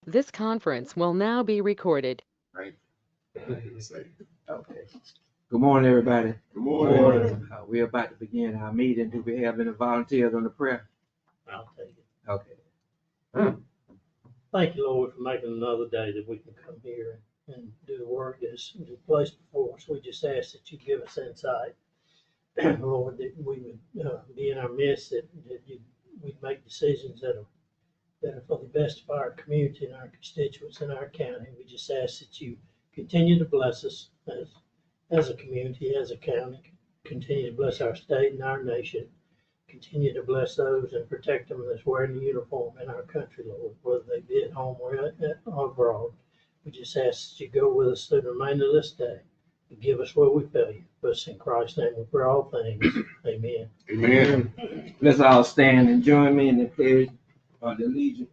This conference will now be recorded. Right. Okay. Good morning, everybody. Good morning. We're about to begin our meeting. Do we have any volunteers on the prayer? I'll take it. Okay. Thank you, Lord, for making another day that we can come here and do the work that's placed before us. We just ask that you give us insight, Lord, that we would be in our midst, that we'd make decisions that are for the best of our community and our constituents in our county. We just ask that you continue to bless us as a community, as a county, continue to bless our state and our nation. Continue to bless those and protect them that's wearing the uniform in our country, Lord, whether they be at home or abroad. We just ask that you go with us through the remainder of this day and give us what we feel you. But in Christ's name we pray all things. Amen. Amen. Let's all stand and join me in the pledge of the allegiance.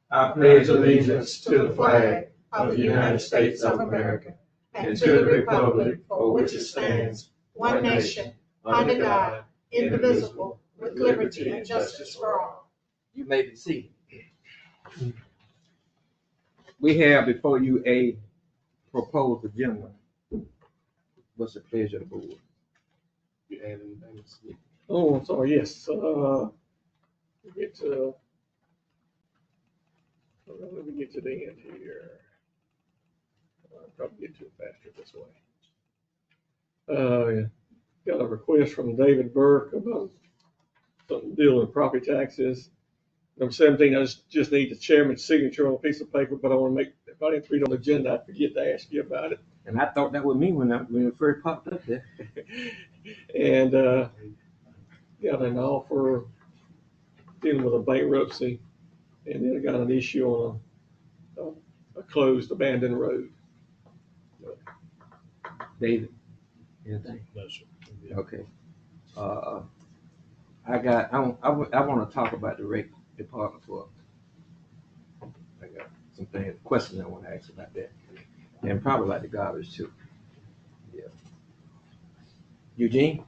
I pledge allegiance to the flag of the United States of America and to the republic for which it stands, one nation, under God, indivisible, with liberty and justice for all. You may be seated. We have before you a proposed agenda. What's the pleasure of the board? You add anything? Oh, I'm sorry, yes, let me get to the end here. I'll probably get to it faster this way. Yeah. Got a request from David Burke about something dealing with property taxes. Number 17, I just need the chairman's signature on a piece of paper, but I want to make, if I didn't read on the agenda, I'd forget to ask you about it. And I thought that was me when it first popped up there. And got an offer dealing with a bankruptcy, and then I got an issue on a closed abandoned road. David, anything? No, sir. Okay. I want to talk about the rec department for. I got some things, questions I want to ask about that, and probably like the garbage too. Yeah. Eugene,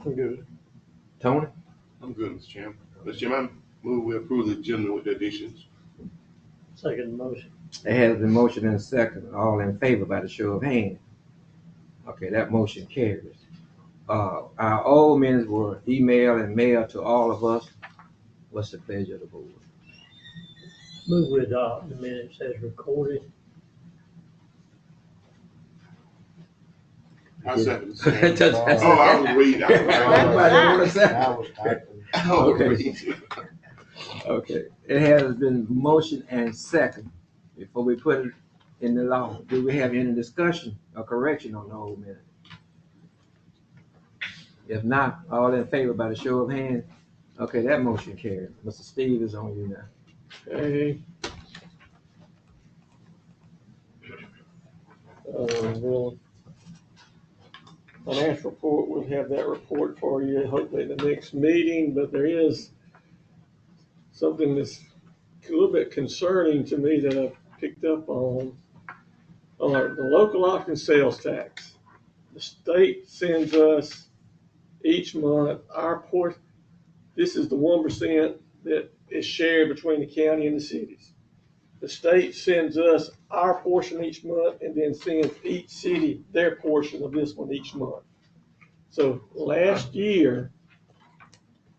I'm good. Tony, I'm good, Mr. Chairman. Mr. Chairman, I move we approve the agenda with the additions. Second motion. there has been motion and a second. All in favor by the show of hands. Okay, that motion carries. Our old minutes were emailed and mailed to all of us. What's the pleasure of the board? Move we adopt the minutes as recorded. I second, Mr. Chairman. That's- Oh, I was reading. Everybody wanna say? I was Okay. reading. Okay, it has been motion and second. Before we put it in the law, do we have any discussion or correction on the old minute? If not, all in favor by the show of hands. Okay, that motion carries. Mr. Steve is on you now. Okay. Well, financial report, we'll have that report for you hopefully at the next meeting, but there is something that's a little bit concerning to me that I've picked up on the local option sales tax. The state sends us each month our portion. This is the 1% that is shared between the county and the cities. The state sends us our portion each month and then sends each city their portion of this one each month. So last year,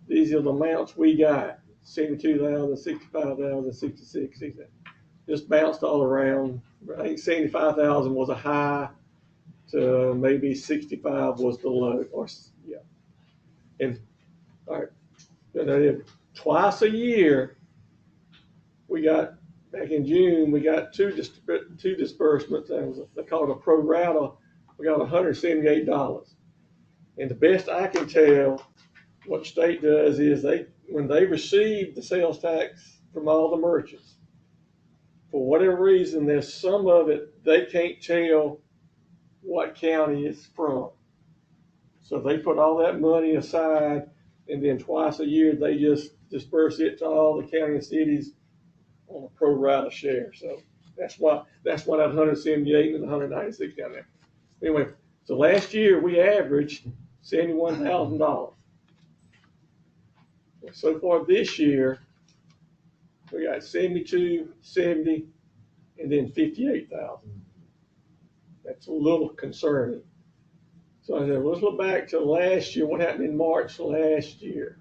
these are the amounts we got: 72,000, 65,000, 66. Just bounced all around. I think 75,000 was a high to maybe 65 was the low, or yeah. And all right, twice a year, we got, back in June, we got two disbursements. They call it a pro rata. We got $178. And the best I can tell, what state does is when they receive the sales tax from all the merchants, for whatever reason, there's some of it they can't tell what county it's from. So they put all that money aside, and then twice a year they just disperse it to all the county and cities on a pro rata share. So that's why that 178 and 196 down there. Anyway, so last year we averaged $71,000. So far this year, we got got 72, 70, and then 58,000. That's a little concerning. So I said, well, let's look back to last year. What happened in March last year?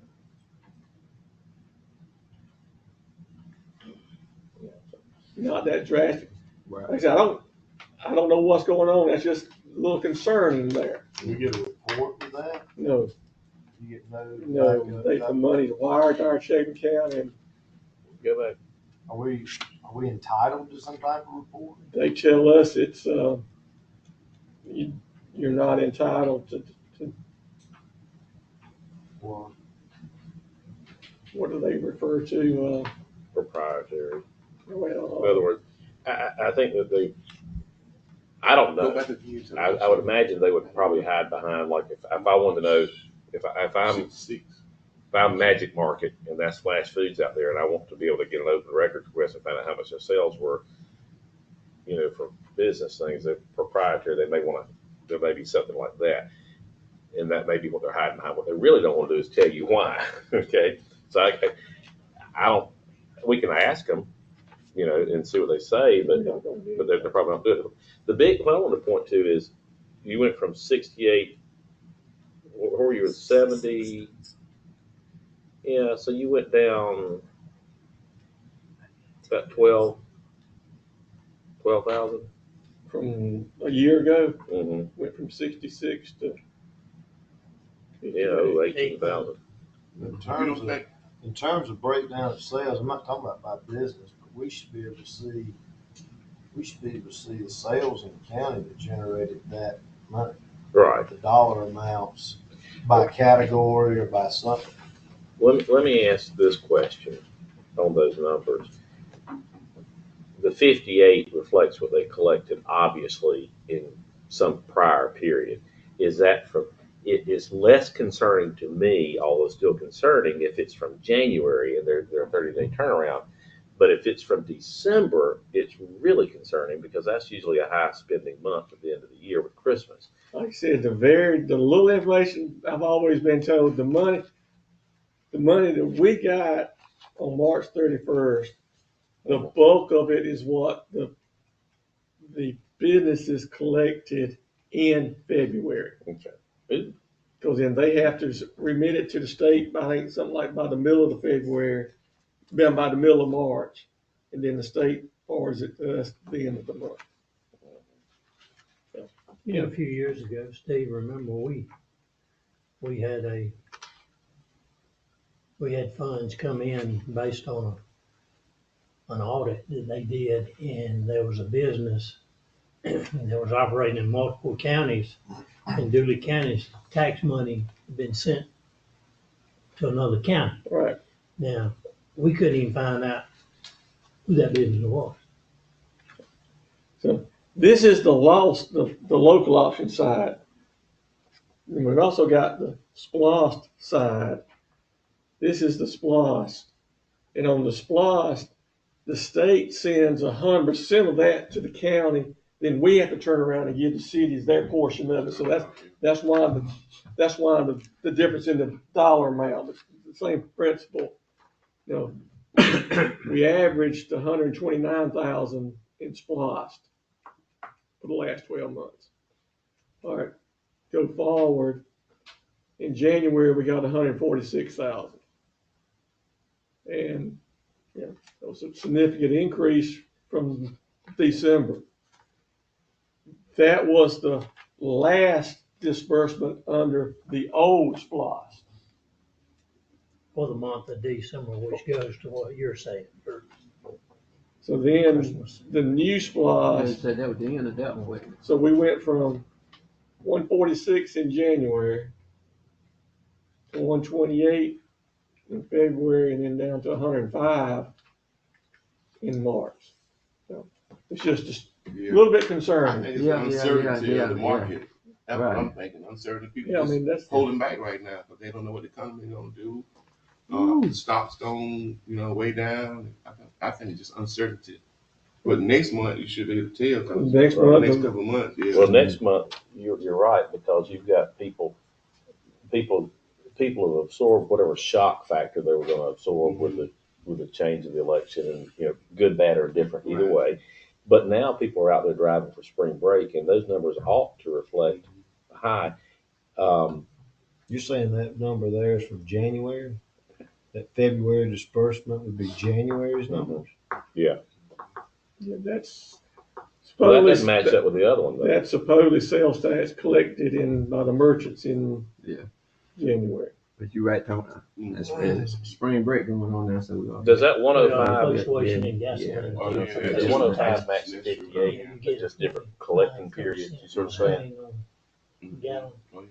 Not that drastic. Like I said, I don't know what's going on. That's just a little concerning there. You get a report for that? No, You get no? no, the money's wired to our checking account, and Go back. Are we entitled to some type of report? they tell us it's, you're not entitled to, Or what do they refer to? Proprietary. In Well, other words, I think that I don't Go know. back again to I would imagine they would probably hide behind, like, if I wanted to know, if I'm Magic Market and that's Flash Foods out there and I want to be able to get an open records request and find out how much their sales were, for business things, they're proprietary, there may be something like that. And that may be what they're hiding behind. What they really don't want to do is tell you why. Okay. So I don't, we can ask them, and see what they say, but they're probably not doing it. The big, what I want to point to is you went from 68, where were you, 70? Yeah, so you went down about 12,000. from a year ago, Mm-hmm. went from 66 to. Yeah, 18,000. in terms of breakdown of sales, I'm not talking about by business, but we should be able to see the sales in the county that generated that money. Right. The dollar amounts by category or by something. Let me ask this question on those numbers. The 58 reflects what they collected, obviously, in some prior period. Is that from, it is less concerning to me, although still concerning, if it's from January and they're a 30-day turnaround. But if it's from December, it's really concerning because that's usually a high spending month at the end of the year with Christmas. Like I said, the little information I've always been told, the money that we got on March 31st, the bulk of it is what the businesses collected in February. Okay. Because then they have to remit it to the state, I think something like by the middle of February, then by the middle of March, and then the state forwards it to us at the end of the month. A few years ago, Steve, remember we had funds come in based on an audit that they did, and there was a business that was operating in multiple counties, and Dooley County's tax money had been sent to another county. Right. Now, we couldn't even find out who that business was. So this is the local option side. And we've also got the SPLOST side. This is the SPLOST. And on the SPLOST, the state sends 100% of that to the county. Then we have to turn around and give the cities their portion of it. So that's why the difference in the dollar amount. It's the same principle. We averaged 129,000 in SPLOST for the last 12 months. All right, go forward. In January, we got 146,000. And that was a significant increase from December. That was the last disbursement under the old SPLOST. For the month of December, which goes to what you're saying for So then Christmas. the new SPLOST, said that was the end of that one. so we went from 146 in January to 128 in February, and then down to 105 in March. So it's just a little bit I concerning. think it's the uncertainty of the market. That's what Right. I'm thinking. Uncertainty. People Yeah, I just mean, that's holding back right now because they don't know what the economy is going to do. The stock's going, way down. I think it's just uncertainty. But next month you should be able to tell. 'Cause Next the month, next couple of months, yeah. Well, next month, you're right, because you've got people have absorbed whatever shock factor they were going to absorb with the with the change of the election and, you know, good, bad, or different either way. But now people are out there driving for spring break, and those numbers ought to reflect high. You're saying that number there is from January? That February disbursement would be January's numbers? Yeah. Yeah, that's Well, that supposedly, doesn't match up with the other one, though. that's supposedly sales tax collected by the merchants in Yeah. January. But you're right, Tom. It's spring break going on now, so we are. Does that Well, 105, fluctuation in yeah. gasoline. Oh, yeah. does 105 match 58, just different collecting periods, you sort of saying? Gallon. Oh, yeah.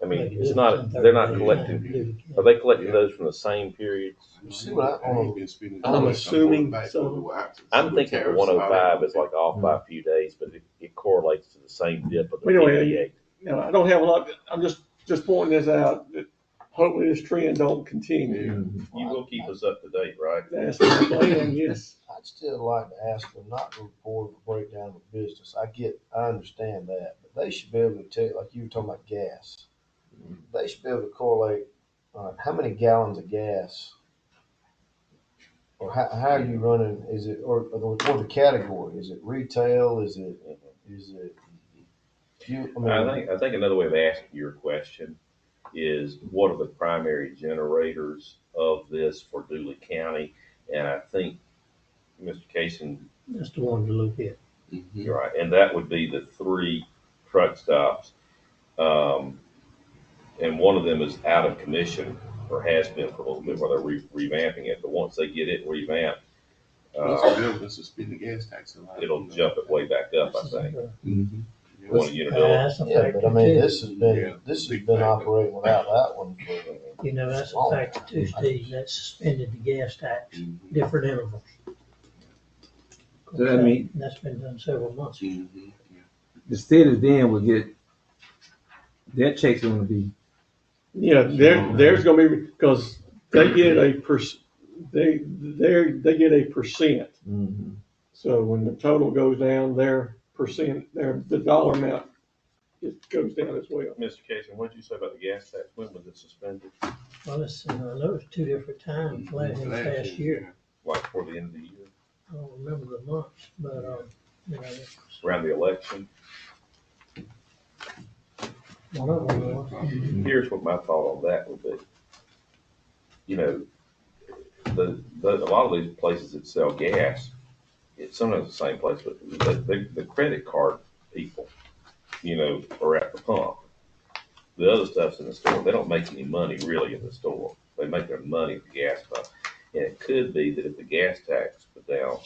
I mean, it's not, they're not collecting, are they collecting those from the same periods? You see what ain't been spending I'm too much. assuming going back so. to what I'm thinking the tariffs 105 are. is like off by a few days, but it correlates to the same dip of the Well, anyway, 58. Now, I don't have a lot, I'm just pointing this out, that hopefully this trend don't continue. You will keep us up to date, right? That's my plan, yes. I'd still like to ask them not to report a breakdown of business. I understand that, but they should be able to tell, like you were talking about gas. They should be able to correlate, how many gallons of gas, or how are you running, is it, or the category, is it retail, is it fuel, I think another way of asking your question is what are the primary generators of this for Dooley County? And I think, Mr. Casey, That's the one to look at. you're right, and that would be the 3 truck stops. And one of them is out of commission, or has been for a little bit, where they're revamping it. But once they get it revamped, Once the government suspend the gas tax a lot. it'll jump it way back up, I think. Mhm. One unit bill. That's a yeah, factor but I mean, too. this has been operating without that one for. You know, that's a factor too, Steve. That suspended the gas tax, different intervals. So that mean- That's been done several months. Mhm. The cities then will get, their checks are gonna be, Yeah, there's gonna be, because they get they get a percent. So when the total goes down, their percent, the dollar amount, it goes down as well. Mr. Casey, what did you say about the gas tax? When was it suspended? Well, I know it's 2 different times in the past year. Like before the end of the year, I don't remember the months, but, you know, around the election? one of them was. Here's what my thought on that would be. You know, a lot of these places that sell gas, it's sometimes the same place, but the credit card people, you know, are at the pump. The other stuff's in the store. They don't make any money really in the store. They make their money at the gas pump. And it could be that if the gas tax put down,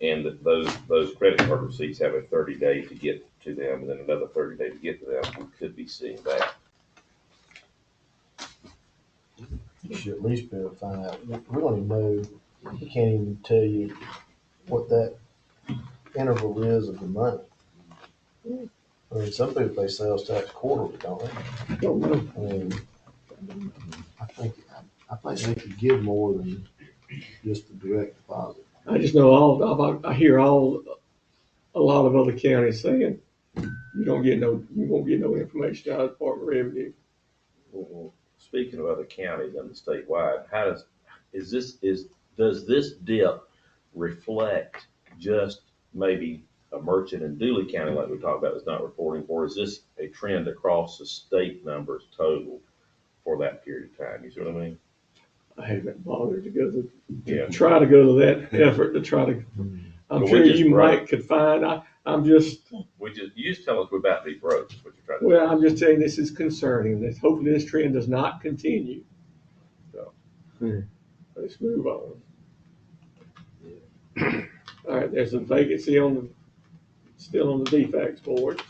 and that those credit card receipts have a 30 day to get to them, and then another 30 day to get to them, we could be seeing that. You should at least be able to find out. We don't even know, we can't even tell you what that interval is of the money. I mean, some people pay sales tax quarterly, don't they? Don't know. I mean, I think they could give more than just the direct deposit. I just know I hear a lot of other counties saying, you won't get no information out of the Department of Revenue. Well, speaking of other counties and the statewide, does this dip reflect just maybe a merchant in Dooley County like we talked about is not reporting, or is this a trend across the state numbers total for that period of time? You see what I mean? I haven't bothered to go Yeah. try to go to that effort to try to. I'm But sure we just you broke. could find. I'm just. You just tell us we're about to be broke, is what you're trying to Well, I'm just saying this is concerning. That hopefully this trend does not continue. So, let's move on. All right, there's a vacancy still on the DFAX board.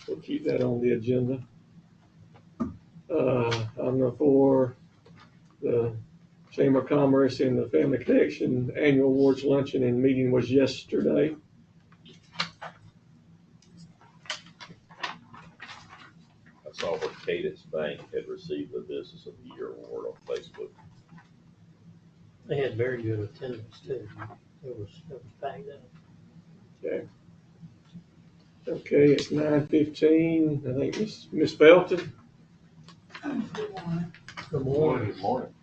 We'll keep that on the agenda. For the Chamber of Commerce and the Family Connection Annual Awards Luncheon and meeting was yesterday. I saw where Cadence Bank had received the Business of the Year award on Facebook. They had very good attendance too. It was packed out. Okay, it's 9:15. I think Miss Felton. Good morning. Good morning.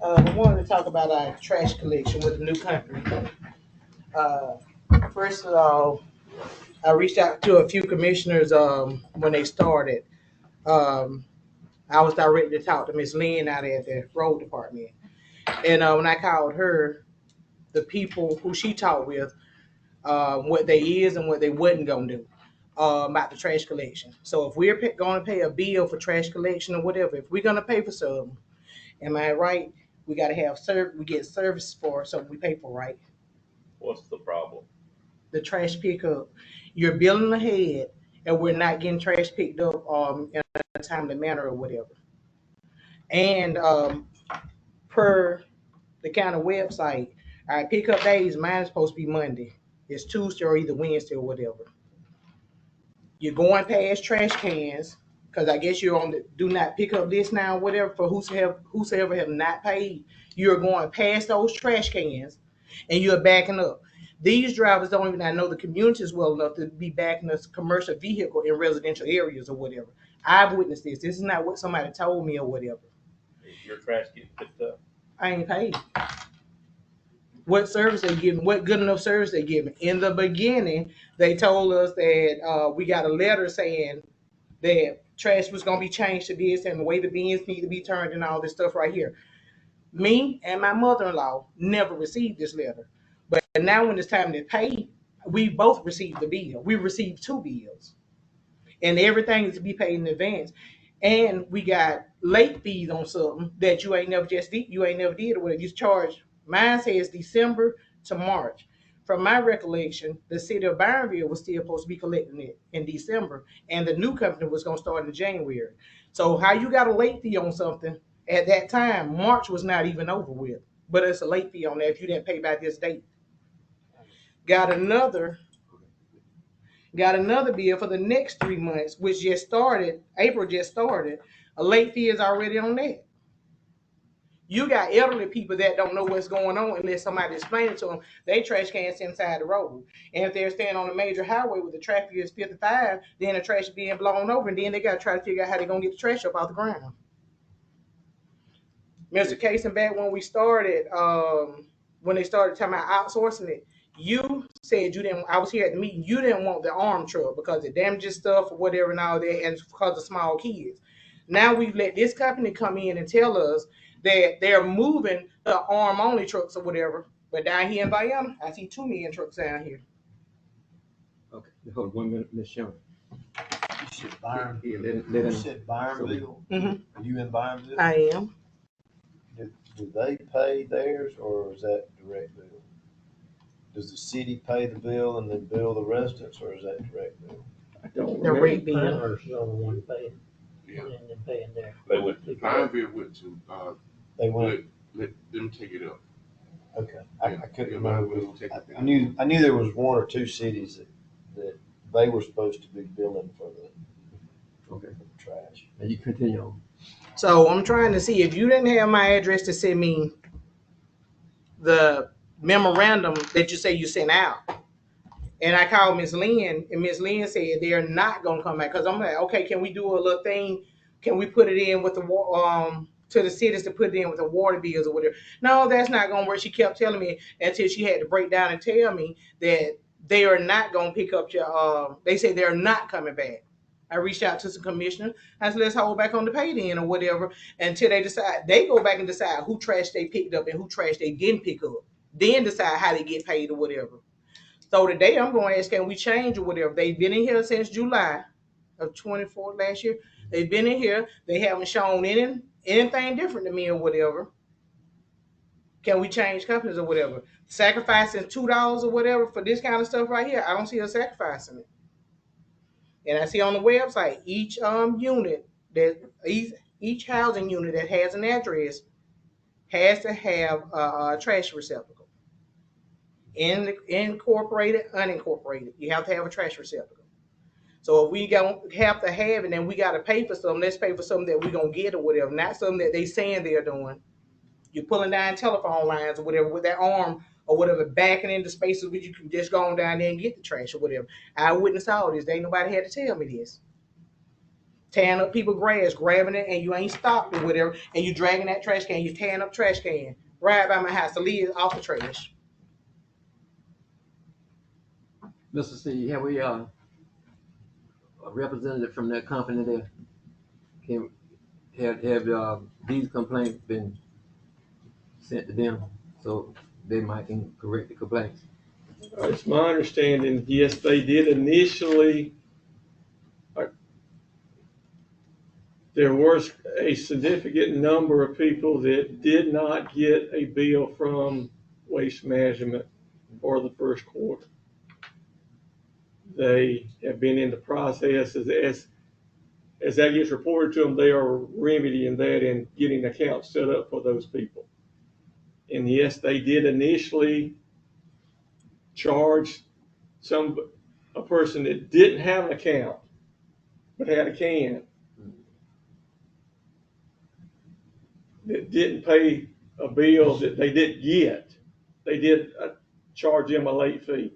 I wanted to talk about our trash collection with the new company. Uh, First of all, I reached out to a few commissioners when they started. Um, I was directed to talk to Miss Lynn out at the road department. And when I called her, the people who she talked with, what they is and what they wasn't going to do about the trash collection. So if we're going to pay a bill for trash collection or whatever, if we're going to pay for something, am I right? We got to have we get service for something we pay for, right? What's the problem? The trash pickup. You're billing ahead, and we're not getting trash picked up in a timely manner or whatever. And per the county website, all right, pickup days, mine is supposed to be Monday. It's Tuesday or either Wednesday or whatever. You're going past trash cans, because I guess you're on the do not pick up list now, whatever, for whosoever have not paid. You're going past those trash cans and you're backing up. These drivers don't even know the communities well enough to be backing a commercial vehicle in residential areas or whatever. I've witnessed this. This is not what somebody told me or whatever. Your trash getting picked up? I ain't paid. What service they giving? What good enough service they giving? In the beginning, they told us that we got a letter saying that trash was gonna be changed to this and the way the bins need to be turned and all this stuff right here. Me and my mother-in-law never received this letter, but now when it's time to pay, we both received the bill. We received two bills, and everything is to be paid in advance. And we got late fees on something that you ain't never did or whatever. You charge. Mine says December to March. From my recollection, the city of Byronville was still supposed to be collecting it in December, and the new company was going to start in January. So how you got a late fee on something at that time? March was not even over with, but it's a late fee on that if you didn't pay by this date. Got another bill for the next 3 months, which just started. April just started. A late fee is already on that. You got elderly people that don't know what's going on unless somebody explains it to them. They trash cans inside the road. And if they're standing on a major highway where the traffic is 55, then the trash is being blown over, and then they got to try to figure out how they're going to get the trash up off the ground. Mr. Casey, back when we started, when they started talking about outsourcing it, you said you didn't, I was here at the meeting, you didn't want the arm truck because it damages stuff or whatever and all that, and it's because of small kids. Now we've let this company come in and tell us that they're moving the arm only trucks or whatever. But down here in Bayonne, I see 2 million trucks down here. Okay, hold 1 minute, Ms. Sherman. You said Byron. Yeah, You let said Byronville? Mm-hmm. Are you in Byronville? I am. Do they pay theirs or is that direct bill? Does the city pay the bill and then bill the residents, or is that direct bill? I don't The remember. rate bill. Pinehurst is the only one paying, Yeah. and then paying there. They went Pineville went to, They went, let them take it up. okay. I couldn't Yeah, remember. Byronville take it. I knew there was 1 or 2 cities that they were supposed to be billing for Okay, the trash. now you continue on. So I'm trying to see if you didn't have my address to send me the memorandum that you say you sent out. And I called Miss Lynn, and Miss Lynn said they're not gonna come back because I'm like, okay, can we do a little thing? Can we put it in with the to the cities to put it in with the water bills or whatever? No, that's not gonna work. She kept telling me until she had to break down and tell me that they are not gonna pick up your. They say they're not coming back. I reached out to some commissioner. I said, let's hold back on the pay then or whatever until they decide. They go back and decide who trash they picked up and who trash they didn't pick up. Then decide how they get paid or whatever. So today I'm going to ask, can we change or whatever? They've been in here since July of 24 last year. They've been in here. They haven't shown anything different to me or whatever. Can we change companies or whatever? Sacrificing $2 or whatever for this kind of stuff right here, I don't see us sacrificing it. And I see on the website each unit that each housing unit that has an address has to have a trash receptacle. Incorporated, unincorporated, you have to have a trash receptacle. So if we don't have to have it, then we got to pay for something. Let's pay for something that we're gonna get or whatever, not something that they saying they're doing. You're pulling down telephone lines or whatever with that arm or whatever, backing into spaces where you can just go on down there and get the trash or whatever. I witnessed all this. There ain't nobody had to tell me this. tearing up people's grass, grabbing it, and you ain't stopped or whatever, and you dragging that trash can, you tearing up trash can right by my house, the lid off the trash. Mr. C, have we, a representative from that company there? Have these complaints been sent to them so they might can correct the complaints? It's my understanding, yes, they did initially. There was a significant number of people that did not get a bill from Waste Management for the first quarter. They have been in the process as that gets reported to them, they are remedying that and getting accounts set up for those people. And yes, they did initially charge a person that didn't have an account but had a can, that didn't pay a bill that they didn't get. They did charge them a late fee,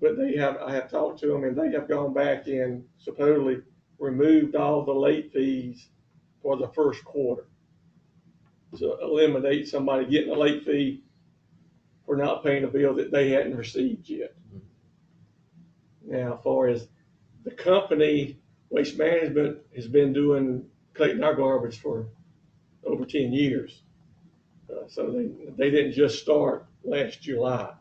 but I have talked to them, and they have gone back and supposedly removed all the late fees for the first quarter to eliminate somebody getting a late fee for not paying a bill that they hadn't received yet. Now, as far as the company, Waste Management has been collecting our garbage for over 10 years. So they didn't just start last July.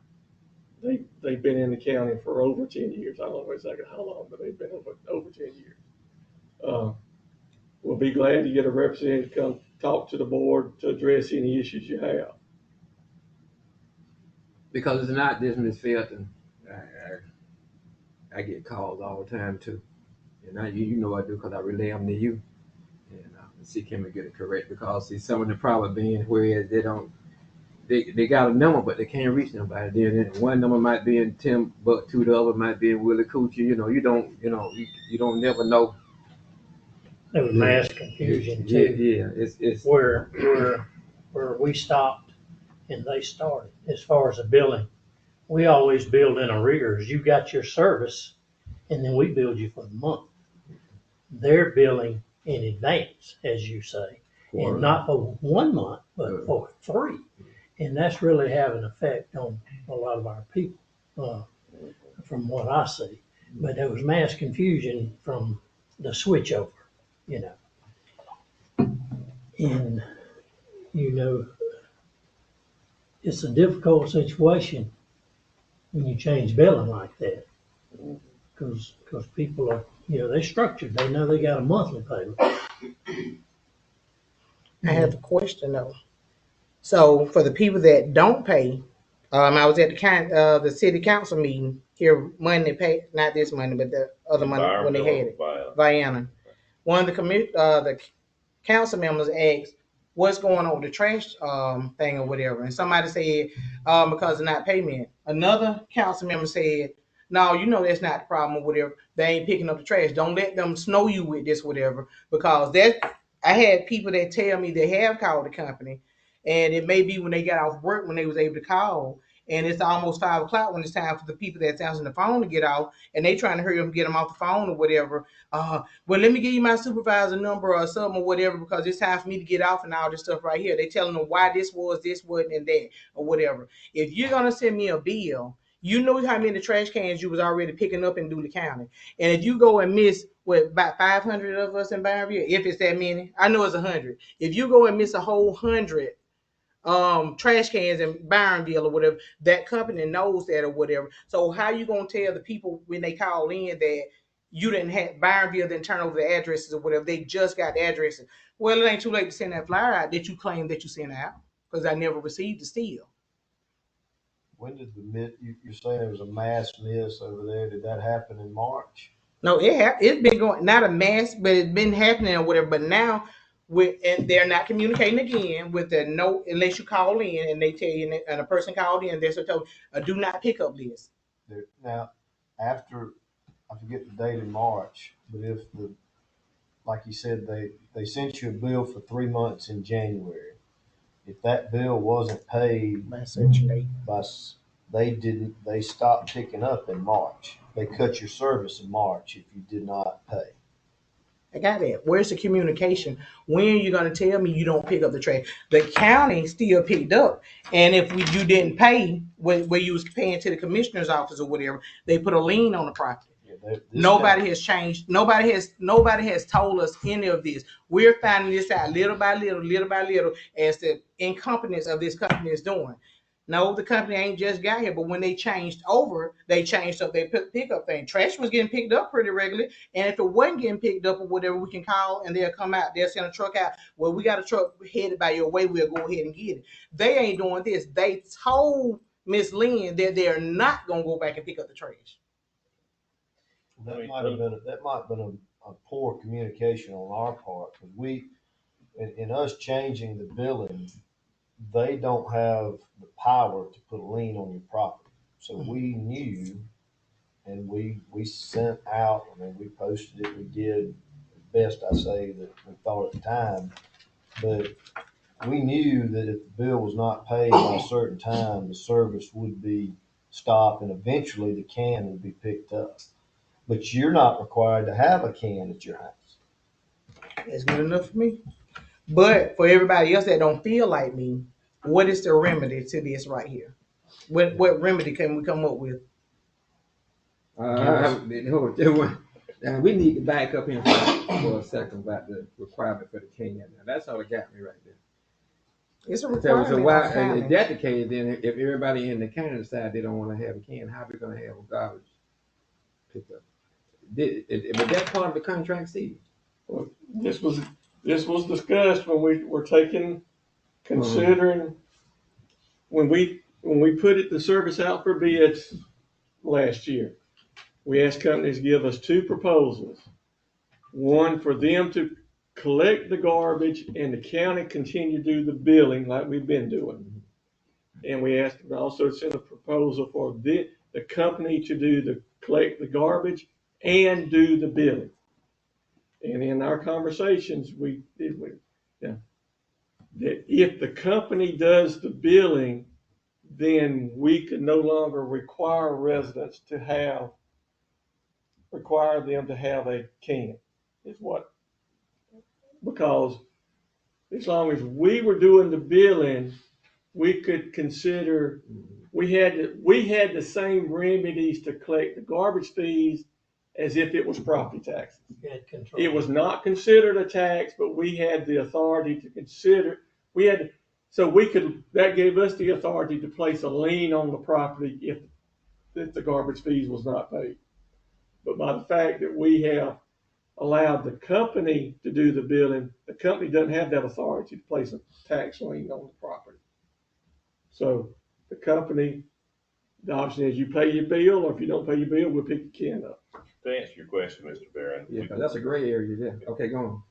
They've been in the county for over 10 years. I don't know exactly how long, but they've been over 10 years. We'll be glad to get a representative to come talk to the board to address any issues you have. Because it's not just Ms. Felton. I get calls all the time too. And you know I do because I relay them to you. And see can we get it correct, because see some of the problem being where they got a number but they can't reach nobody. Then one number might be in Timbuktu, the other might be in Willie Coochie. You don't never know. There was mass confusion Yeah, too. it's Where we stopped and they started. As far as the billing, we always billed in arrears. You got your service, and then we billed you for the month. They're billing in advance, as you say, and not for 1 month, but for 3. And that's really having an effect on a lot of our people, from what I see. But there was mass confusion from the switchover, And, it's a difficult situation when you change billing like that. Because people are, they're structured. They know they got a monthly payment. I have a question though. So for the people that don't pay, I was at the city council meeting here Monday, not this Monday, but the other Monday when they had it, Vienna. One of the council members asked, "What's going on with the trash thing or whatever?" And somebody said, "Because of not payment." Another council member said, "No, that's not the problem or whatever. They ain't picking up the trash. Don't let them snow you with this whatever." Because I had people that tell me they have called the company, and it may be when they got off work when they was able to call, and it's almost 5 o'clock when it's time for the people that's answering the phone to get off, and they trying to hurry up and get them off the phone or whatever. Well, let me give you my supervisor number or something or whatever, because it's time for me to get off and all this stuff right here. They telling them why this wasn't, and that or whatever. If you're gonna send me a bill, you know how many trash cans you was already picking up in Dooley County. And if you go and miss about 500 of us in Byronville, if it's that many, I know it's 100. If you go and miss a whole 100 trash cans in Byronville or whatever, that company knows that or whatever. So how you gonna tell the people when they call in that you didn't have Byronville didn't turn over the addresses or whatever? They just got the addresses. Well, it ain't too late to send that flyer out that you claim that you sent out, because I never received the still. When did you're saying there was a mass miss over there? Did that happen in March? No, it's been going, not a mass, but it's been happening or whatever. But now, and they're not communicating again with the no, unless you call in and they tell you, and a person called in, they're told a do not pick up list. Now, after, I forget the date in March, but if like you said, they sent you a bill for 3 months in January. If that bill wasn't paid they stopped picking up in March. They cut your service in March if you did not pay. I got that. Where's the communication? When are you gonna tell me you don't pick up the trash? The county still picked up, and if you didn't pay where you was paying to the commissioner's office or whatever, they put a lien on the property. Yeah, Nobody has changed. Nobody has told us any of this. We're finding this out little by little, as the incompetence of this company is doing. No, the company ain't just got here, but when they changed over, they changed up their pickup thing. Trash was getting picked up pretty regularly, and if it wasn't getting picked up or whatever, we can call and they'll come out. They'll send a truck out. Well, we got a truck headed by your way. We'll go ahead and get it. They ain't doing this. They told Miss Lynn that they're not gonna go back and pick up the trash. That might have been a poor communication on our part, because in us changing the billing, they don't have the power to put a lien on your property. So we knew, and we sent out, I mean, we posted it, we did the best, I say, that we thought at the time. But we knew that if the bill was not paid by a certain time, the service would be stopped and eventually the can would be picked up. But you're not required to have a can at your house. That's good enough for me. But for everybody else that don't feel like me, what is the remedy to this right here? What remedy can we come up with? We need to back up here for a second about the requirement for the can. Now, that's all that got me right there. It's a So requirement. why, of the county. if that's the case, then if everybody in the county decide they don't want to have a can, how we gonna have a garbage picked up? But that's part of the contract, Steve. Well, this was discussed when we were considering, when we put the service out for bids last year. We asked companies to give us two proposals. One for them to collect the garbage and the county continue to do the billing like we've been doing. And we asked them also to send a proposal for the company to collect the garbage and do the billing. And in our conversations, that if the company does the billing, then we could no longer require residents require them to have a can. Because as long as we were doing the billing, we could consider, we had the same remedies to collect the garbage fees as if it was property taxes. It was not considered a tax, but we had the authority to consider, that gave us the authority to place a lien on the property if the garbage fees was not paid. But by the fact that we have allowed the company to do the billing, the company doesn't have that authority to place a tax lien on the property. So the company, the option is you pay your bill, or if you don't pay your bill, we'll pick the can up. To answer your question, Mr. Barron. Yeah, that's a gray area there. Okay, go on.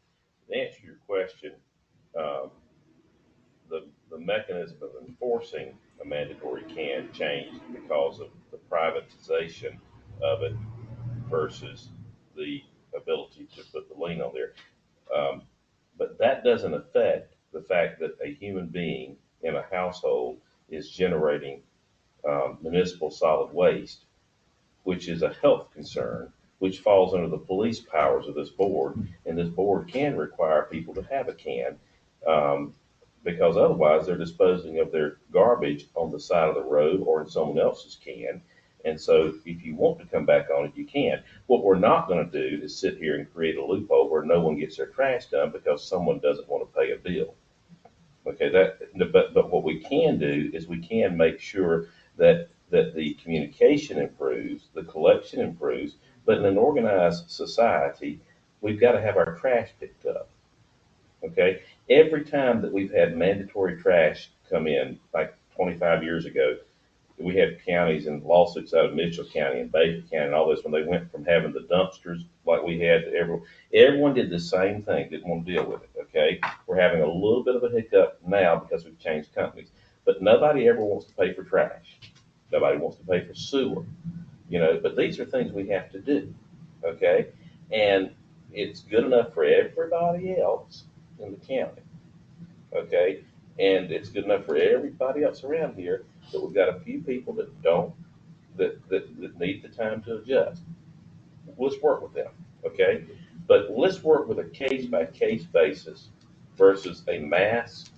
To answer your question, the mechanism of enforcing a mandatory can changed because of the privatization of it versus the ability to put the lien on there. But that doesn't affect the fact that a human being in a household is generating municipal solid waste, which is a health concern, which falls under the police powers of this board. And this board can require people to have a can, because otherwise they're disposing of their garbage on the side of the road or in someone else's can. And so if you want to come back on it, you can. What we're not going to do is sit here and create a loophole where no one gets their trash done because someone doesn't want to pay a bill. Okay, but what we can do is we can make sure that the communication improves, the collection improves, but in an organized society, we've got to have our trash picked up. Okay, every time that we've had mandatory trash come in, like 25 years ago, we had counties and lawsuits out of Mitchell County and Baker County and all this, when they went from having the dumpsters like we had to everyone did the same thing, didn't want to deal with it. Okay, we're having a little bit of a hiccup now because we've changed companies, but nobody ever wants to pay for trash. Nobody wants to pay for sewer, but these are things we have to do. Okay, and it's good enough for everybody else in the county. Okay, and it's good enough for everybody else around here, that we've got a few people that need the time to adjust. Let's work with them. Okay, But let's work with a case-by-case basis versus a mass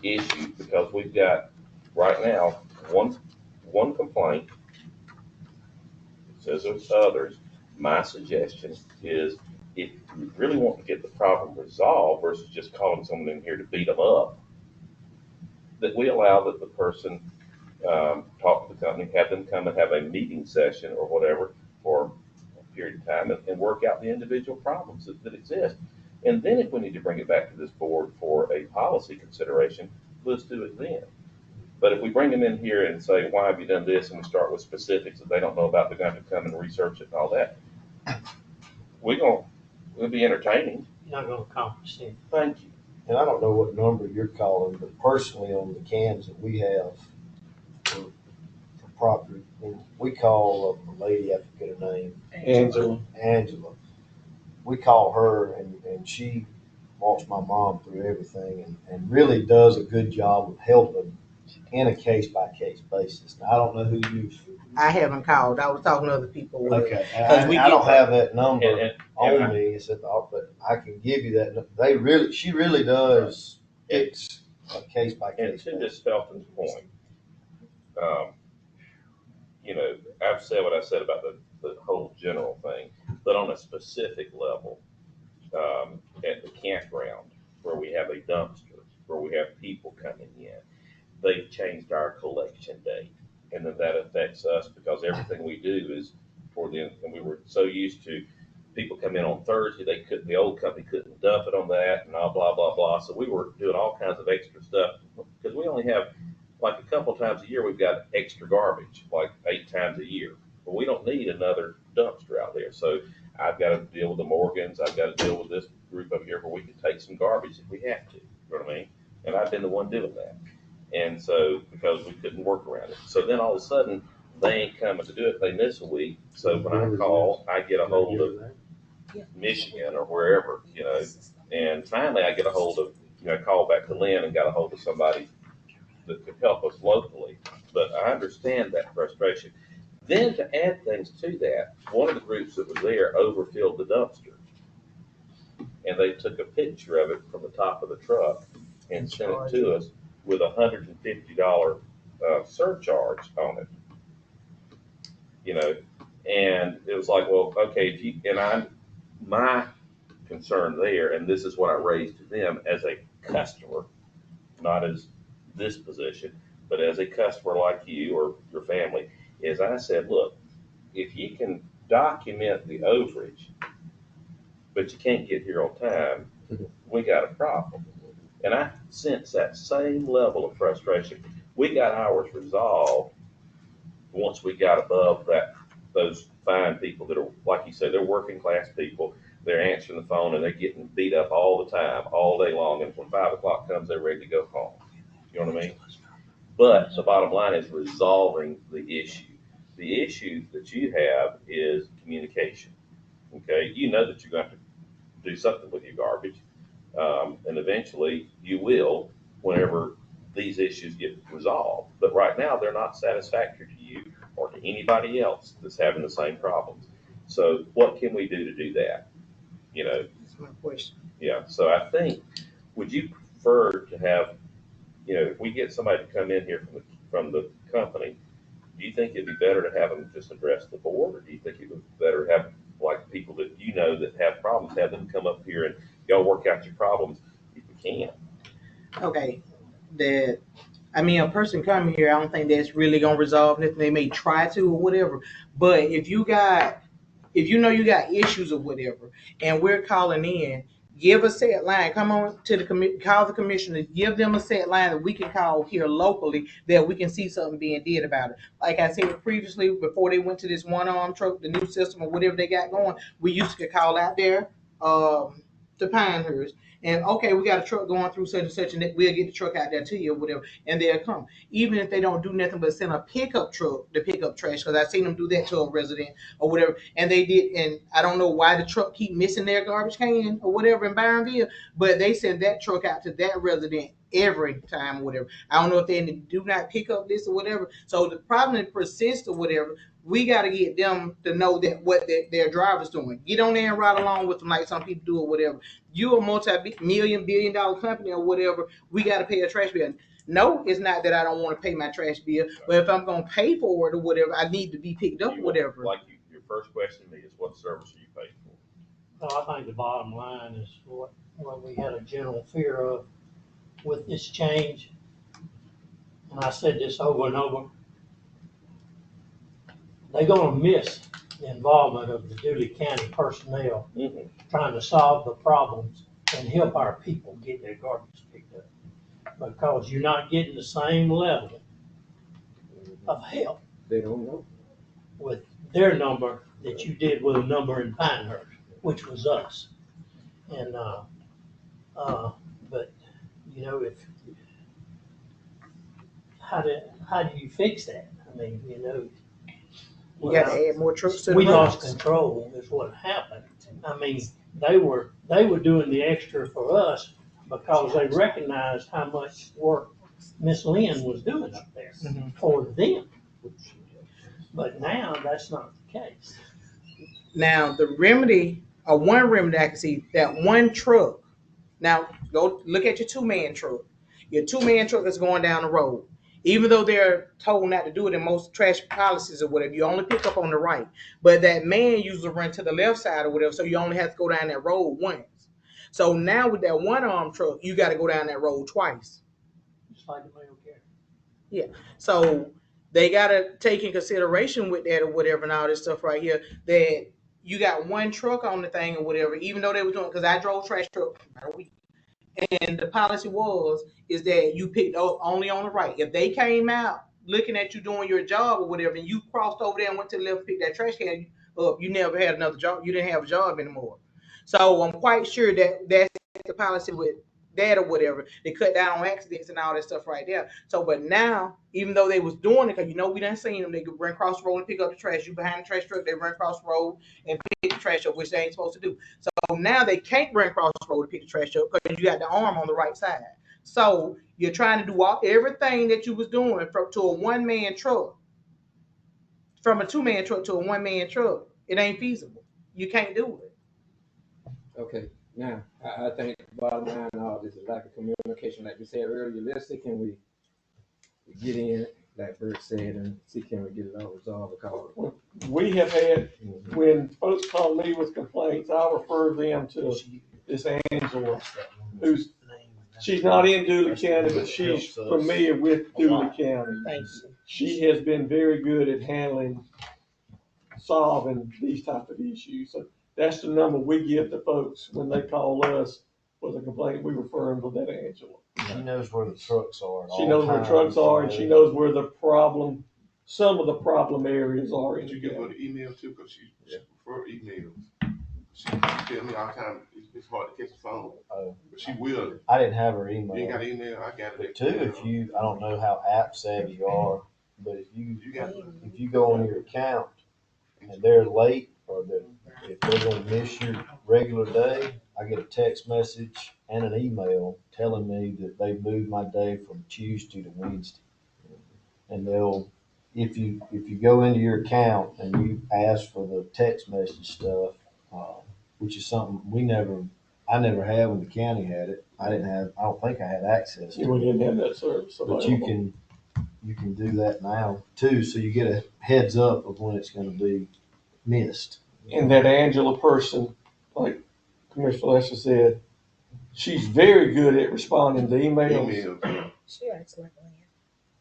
issue, because we've got, right now, one complaint. It says there's others. My suggestion is, if you really want to get the problem resolved versus just calling someone in here to beat them up, that we allow that the person talk to the company, have them come and have a meeting session or whatever for a period of time, and work out the individual problems that exist. And then if we need to bring it back to this board for a policy consideration, let's do it then. But if we bring them in here and say, why have you done this? And we start with specifics that they don't know about, they're going to have to come and research it and all that. We'll be entertaining. You're not gonna accomplish anything. Thank you. And I don't know what number you're calling, but personally on the cans that we have for property, we call a lady, I forget her name, Angela. We call her and she walks my mom through everything and really does a good job of helping in a case-by-case basis. Now, I don't know who you. I haven't called. I was talking to other people. Okay, we I don't get- have that number And on me, but I can give you that. She really does fix a And case-by-case to basis. this Felton's point, I've said what I said about the whole general thing, but on a specific level, at the campground where we have a dumpster, where we have people coming in, they've changed our collection date. And then that affects us because everything we do is for them. And we were so used to people come in on Thursday, the old company couldn't dump it on that and all blah, blah, blah. So we were doing all kinds of extra stuff because we only have, like a couple times a year, we've got extra garbage, like 8 times a year. But we don't need another dumpster out there. So I've got to deal with the Morgans. I've got to deal with this group up here where we can take some garbage if we have to. You know what I mean? And I've been the one doing that. And so, because we couldn't work around it. So then all of a sudden, they ain't coming to do it. They miss a week. So when I call, I get a hold of Michigan or wherever, and finally I get a hold of, call back to Lynn and got a hold of somebody that could help us locally. But I understand that frustration. Then to add things to that, one of the groups that was there overfilled the dumpster. And they took a picture of it from the top of the truck and sent it to us with $150 surcharge on it. And it was like, well, okay, my concern there, and this is what I raised to them as a customer, not as this position, but as a customer like you or your family, is I said, look, if you can document the overage, but you can't get here on time, we got a problem. And I sense that same level of frustration. We got ours resolved once we got above those fine people that are, like you said, they're working class people. They're answering the phone and they're getting beat up all the time, all day long. And when 5 o'clock comes, they're ready to go home. You know what I mean? But the bottom line is resolving the issue. The issue that you have is communication. Okay, you know that you're going to have to do something with your garbage. And eventually you will whenever these issues get resolved. But right now, they're not satisfactory to you or to anybody else that's having the same problems. So what can we do to do that? That's my question. Yeah. So I think, would you prefer to have, if we get somebody to come in here from the company, do you think it'd be better to have them just address the board, or do you think it would be better to have, like, people that that have problems, have them come up here and y'all work out your problems if you can? Okay, a person coming here, I don't think that's really gonna resolve nothing. They may try to or whatever, but if you know you got issues or whatever, and we're calling in, give a set line. Come on to call the commissioner. Give them a set line that we can call here locally that we can see something being did about it. Like I said previously, before they went to this one-arm truck, the new system or whatever they got going, we used to call out there to Pinehurst. And okay, we got a truck going through such and such, and we'll get the truck out there to you or whatever, and they'll come. Even if they don't do nothing but send a pickup truck to pick up trash, because I've seen them do that to a resident or whatever, and they did. And I don't know why the truck keep missing their garbage can or whatever in Byronville, but they send that truck out to that resident every time or whatever. I don't know if they do not pick up this or whatever. So the problem persists or whatever. We got to get them to know that what their driver's doing. Get on there and ride along with them like some people do or whatever. You a multi-million, billion-dollar company or whatever. We got to pay a trash bill. No, it's not that I don't want to pay my trash bill, but if I'm going to pay for it or whatever, I need to be picked up or whatever. Your first question to me is, what service are you paying for? So I think the bottom line is what we had a general fear of with this change. And I said this over and over. They're gonna miss the involvement of the Dooley County personnel trying to solve the problems and help our people get their garbage picked up. Because you're not getting the same level of help They don't know. with their number that you did with a number in Pinehurst, which was us. And, but, you know, how do you fix that? I mean, you know. You got to add more trucks to the We lost roads. control is what happened. I mean, they were doing the extra for us because they recognized how much work Miss Lynn was doing up there for them. But now that's not the case. Now the remedy, or one remedy I can see, that one truck. Now go look at your 2-man truck. Your 2-man truck is going down the road. Even though they're told not to do it in most trash policies or whatever, you only pick up on the right. But that man usually run to the left side or whatever, so you only have to go down that road once. So now with that 1-arm truck, you got to go down that road twice. Just like the mail carrier. Yeah. So they got to take in consideration with that or whatever and all this stuff right here, that you got one truck on the thing or whatever, even though they were doing, because I drove trash truck for a week. And the policy is that you picked up only on the right. If they came out looking at you doing your job or whatever, and you crossed over there and went to the left and picked that trash can up, you never had another job. You didn't have a job anymore. So I'm quite sure that that's the policy with that or whatever. They cut down on accidents and all that stuff right there. So, but now, even though they was doing it, because you know we done seen them, they could run across the road and pick up the trash. You behind the trash truck, they run across the road and pick the trash up, which they ain't supposed to do. So now they can't run across the road to pick the trash up because you got the arm on the right side. So you're trying to do everything that you was doing to a 1-man truck, from a 2-man truck to a 1-man truck. It ain't feasible. You can't do it. Okay, now, I think the bottom line of all this is lack of communication. Like we said earlier, let's see, can we get in, like Bert said, and see can we get it all resolved, because We have had, when folks call me with complaints, I refer them to this Angela, she's not in Dooley County, but she's familiar with Dooley County. Thank you. She has been very good at solving these type of issues. So that's the number we give to folks when they call us with a complaint. We refer them to that Angela. She knows where the trucks are. She knows where trucks are, and she knows where some of the problem areas are in Did you the give her county. the email too? Because she prefer emails. She tell me all the time it's hard to catch the phone, but she will. I didn't have her You ain't email. got an email? I got But it. too, I don't know how app savvy you are, but if you go on your account and they're late, or if they're gonna miss your regular day, I get a text message and an email telling me that they moved my day from Tuesday to Wednesday. And if you go into your account and you ask for the text message stuff, which is something I never had when the county had it. I don't think I had access to We it. didn't have that service But available. you can do that now too, so you get a heads up of when it's gonna be missed. And that Angela person, like Commissioner Lester said, she's very good at responding to emails. Emails. She acts like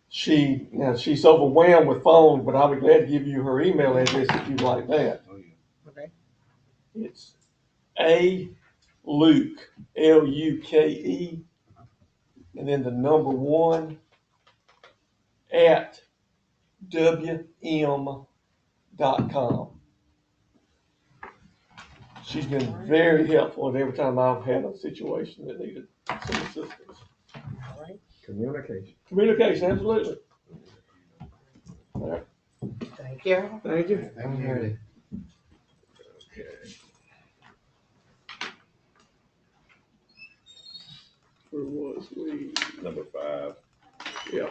She's overwhelmed with phones, but I'll be glad to give you her email address if you'd like that. Oh, yeah. Okay. It's Luke, Luke, and then the number 1 at WM.com. She's been very helpful, and every time I've had a situation that needed some assistance. All right. communication. Communication, absolutely. All right. Thank you. Thank you. Alrighty. Where was we? Number 5. Yeah.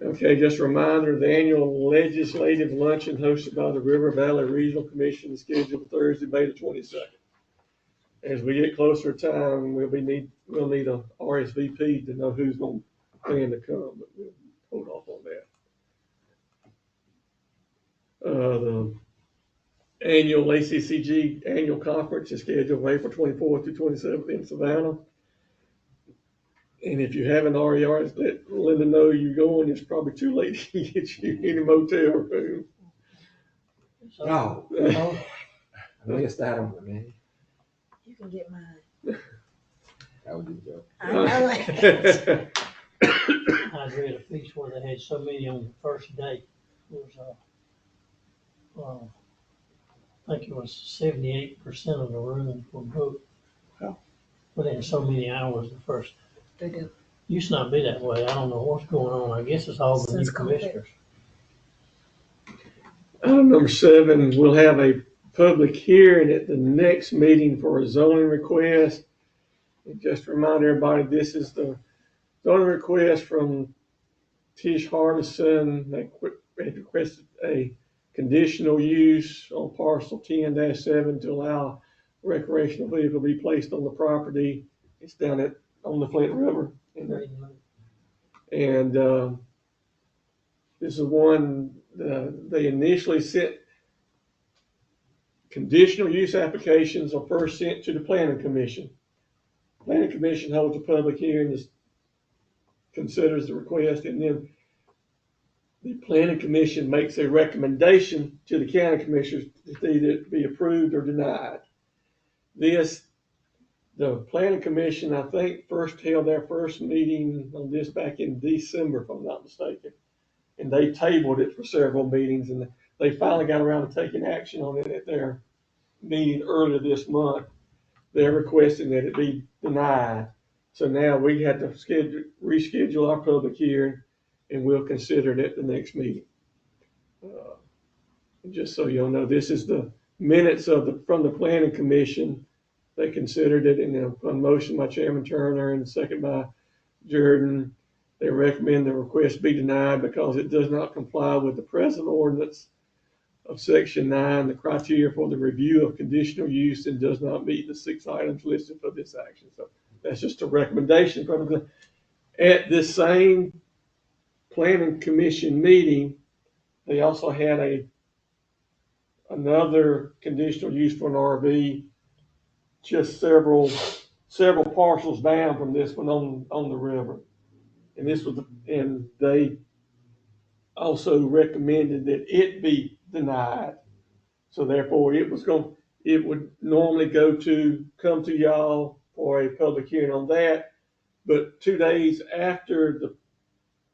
Okay, just a reminder, the annual legislative luncheon hosted by the River Valley Regional Commission is scheduled for Thursday, May the 22nd. As we get closer to time, we'll need a RSVP to know who's going to plan to come, but we'll hold off on that. The annual ACCG annual conference is scheduled for April 24th to 27th in Savannah. And if you haven't already let Linda know you're going, it's probably too late to get you in a motel room. No. Oh, I missed that one, man. You can get mine. That was a joke. I know it. I'd read a piece where they had so many on the first day. It was, I think it was 78% of the rooms were booked. Wow. Within so many hours the first. They do. Used to not be that way. I don't know what's going on. I guess it's all the new Since COVID. commissioners. Item number 7, we'll have a public hearing at the next meeting for a zoning request. And just to remind everybody, this is the zoning request from Tish Hardison. They requested a conditional use on parcel 10-7 to allow recreational vehicle to be placed on the property. It's down on the Flint River. And this is one they initially sent. Conditional use applications are first sent to the Planning Commission. Planning Commission holds a public hearing, considers the request, and then the Planning Commission makes a recommendation to the county commissioners to either be approved or denied. The Planning Commission, I think, first held their first meeting on this back in December, if I'm not mistaken. And they tabled it for several meetings, and they finally got around to taking action on it at their meeting earlier this month. They're requesting that it be denied. So now we had to reschedule our public hearing, and we'll consider it at the next meeting. Just so you'll know, this is the minutes from the Planning Commission. They considered it on motion by Chairman Turner and second by Jordan. They recommend the request be denied because it does not comply with the present ordinance of Section 9, the criteria for the review of conditional use, and does not meet the 6 items listed for this action. So that's just a recommendation from the. At this same Planning Commission meeting, they also had another conditional use for an RV, just several parcels down from this one on the river. And and they also recommended that it be denied. So therefore it would normally come to y'all for a public hearing on that. But 2 days after the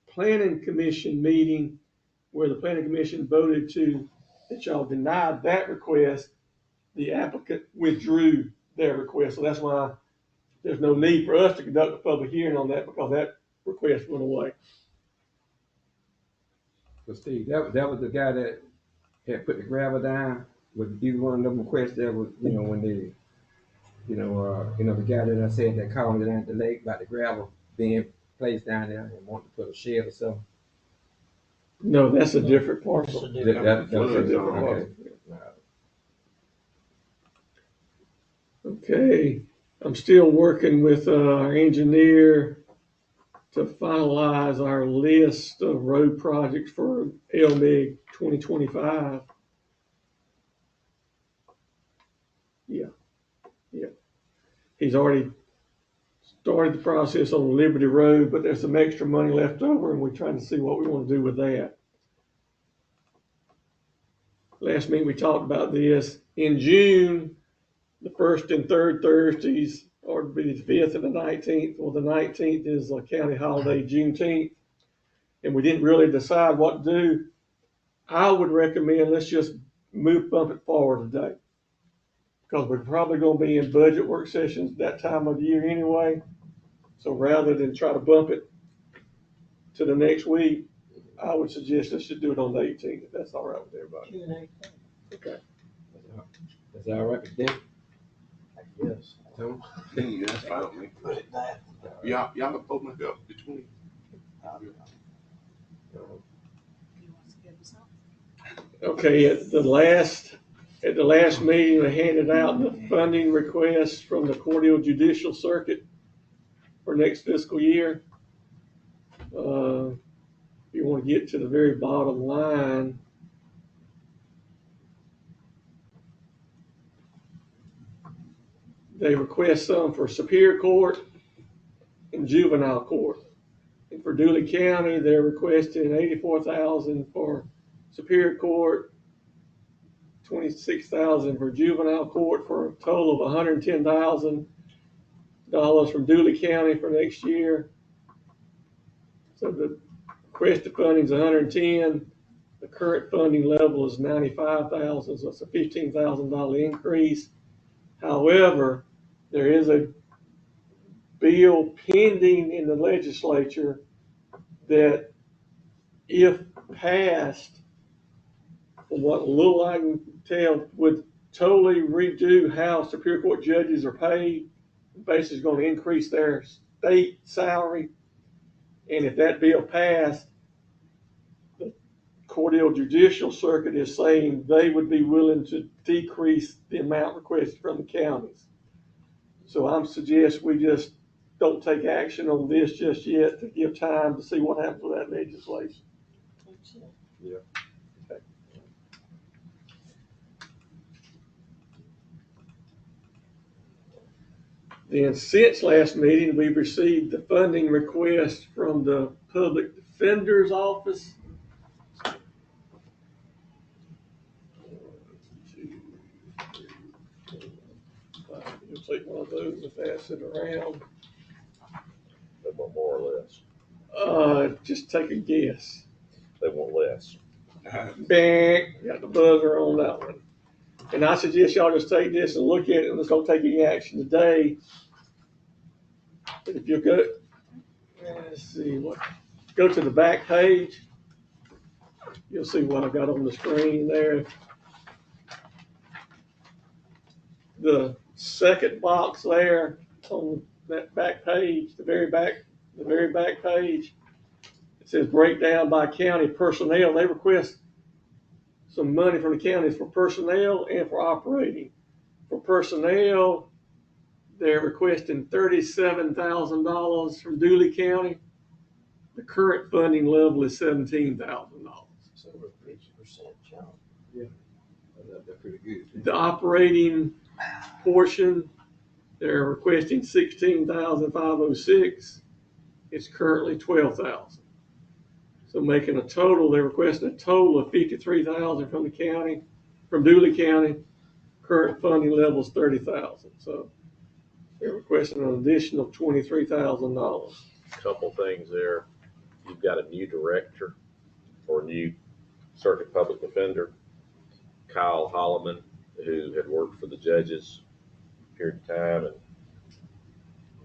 Planning Commission meeting, where the Planning Commission voted that y'all denied that request, the applicant withdrew their request. So that's why there's no need for us to conduct a public hearing on that, because that request went away. So Steve, that was the guy that had put the gravel down. Was either one of them requests that was, when they, the guy that I said that called me down at the lake about the gravel being placed down there and wanted to put a shed or something? No, that's a different parcel. That's a different- That's a different Okay. parcel. Okay, I'm still working with our engineer to finalize our list of road projects for LMIG 2025. Yeah. He's already started the process on Liberty Road, but there's some extra money left over, and we're trying to see what we want to do with that. Last meeting we talked about this. In June, the first and third Thursdays are to be the 5th and the 19th. Well, the 19th is a county holiday, Juneteenth, and we didn't really decide what to do. I would recommend let's just bump it forward today, because we're probably going to be in budget work sessions that time of the year anyway. So rather than try to bump it to the next week, I would suggest let's just do it on the 18th, if that's all right with everybody. June 8th. Okay. That's all right with them? Yes. Yeah, that's fine with me. Put it down. Y'all can open it up between. Okay, at the last meeting, I handed out the funding request from the Cordell Judicial Circuit for next fiscal year. If you want to get to the very bottom line, they request some for Superior Court and Juvenile Court. And for Dooley County, they're requesting $84,000 for Superior Court, $26,000 for Juvenile Court, for a total of $110,000 from Dooley County for next year. So the requested funding is 110. The current funding level is 95,000, so it's a $15,000 increase. However, there is a bill pending in the legislature that, if passed, from what little I can tell, would totally redo how Superior Court judges are paid. Basically, going to increase their state salary. And if that bill passed, the Cordell Judicial Circuit is saying they would be willing to decrease the amount requested from the counties. So I'm suggesting we just don't take action on this just yet to give time to see what happens with that legislation. Yeah. Okay. Then since last meeting, we've received the funding request from the Public Defender's Office. You'll take one of those and pass it around. They want more or less. Just take a guess. They want less. Bang, got the buzzer on that one. And I suggest y'all just take this and look at it, and let's don't take any action today. But if you go, let's see, go to the back page, you'll see what I've got on the screen there. The second box there on that back page, the very back page, it says breakdown by county personnel. They request some money from the counties for personnel and for operating. For personnel, they're requesting $37,000 from Dooley County. The current funding level is $17,000. So we're 50% jump. That's pretty good. The operating portion, they're requesting $16,506. It's currently $12,000. So making a total, they're requesting a total of $53,000 from the county, from Dooley County. Current funding level is $30,000. So they're requesting an additional $23,000. Couple things there. You've got a new director or new circuit public defender, Kyle Holloman, who had worked for the judges a period of time and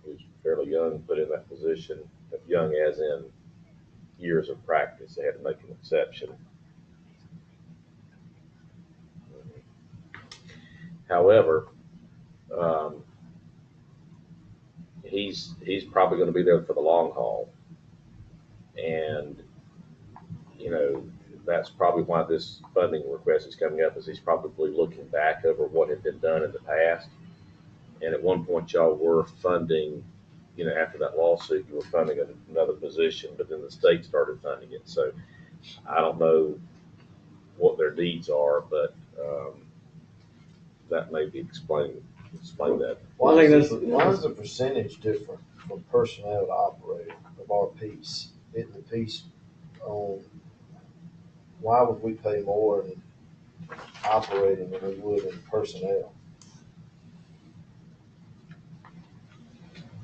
who's fairly young, put in that position, young as in years of practice. They had to make an exception. However, he's probably going to be there for the long haul. And, you know, that's probably why this funding request is coming up, is he's probably looking back over what had been done in the past. And at one point y'all were funding, you know, after that lawsuit, you were funding another position, but then the state started funding it. So I don't know what their needs are, but that may be explain that. Why is the percentage different from personnel to operating of our piece? Isn't the piece on, why would we pay more in operating than we would in personnel?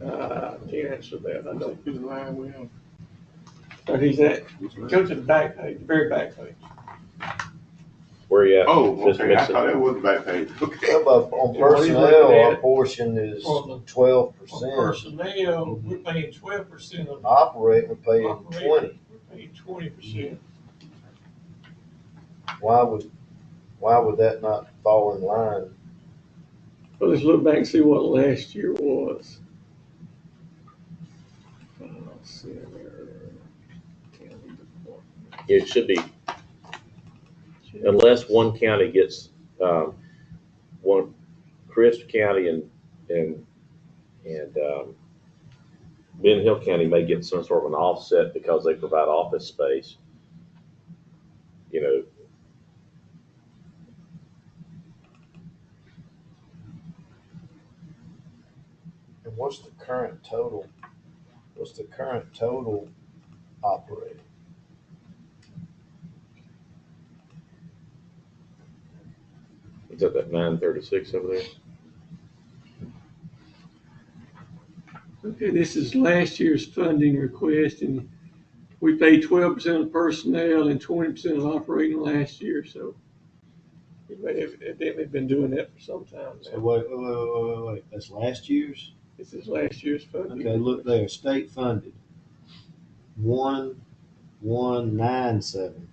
I can't answer that. I don't. Who's line with him? But he's at, go to the back page, the very back page. Where you at? Oh, Just okay. I mixing- thought that was the back page. Okay. Yeah, but on Yeah, what he's personnel, looking our at portion is on the- 12%. Personnel, we're paying 12% of Operating, we're paying operating. 20. We're paying 20%. Why would that not fall in line? Well, let's look back and see what last year was. Center, county department. It should be, unless one county gets, one, Crisp County and Ben Hill County may get some sort of an offset because they provide office space. You know, And what's the current total? What's the current total operating? is that 936 over there? Okay, this is last year's funding request, and we paid 12% of personnel and 20% of operating last year, so we may have evidently been doing that for some time So now. wait. That's last year's? This is last year's funding. Okay, look there, state funded. 1197.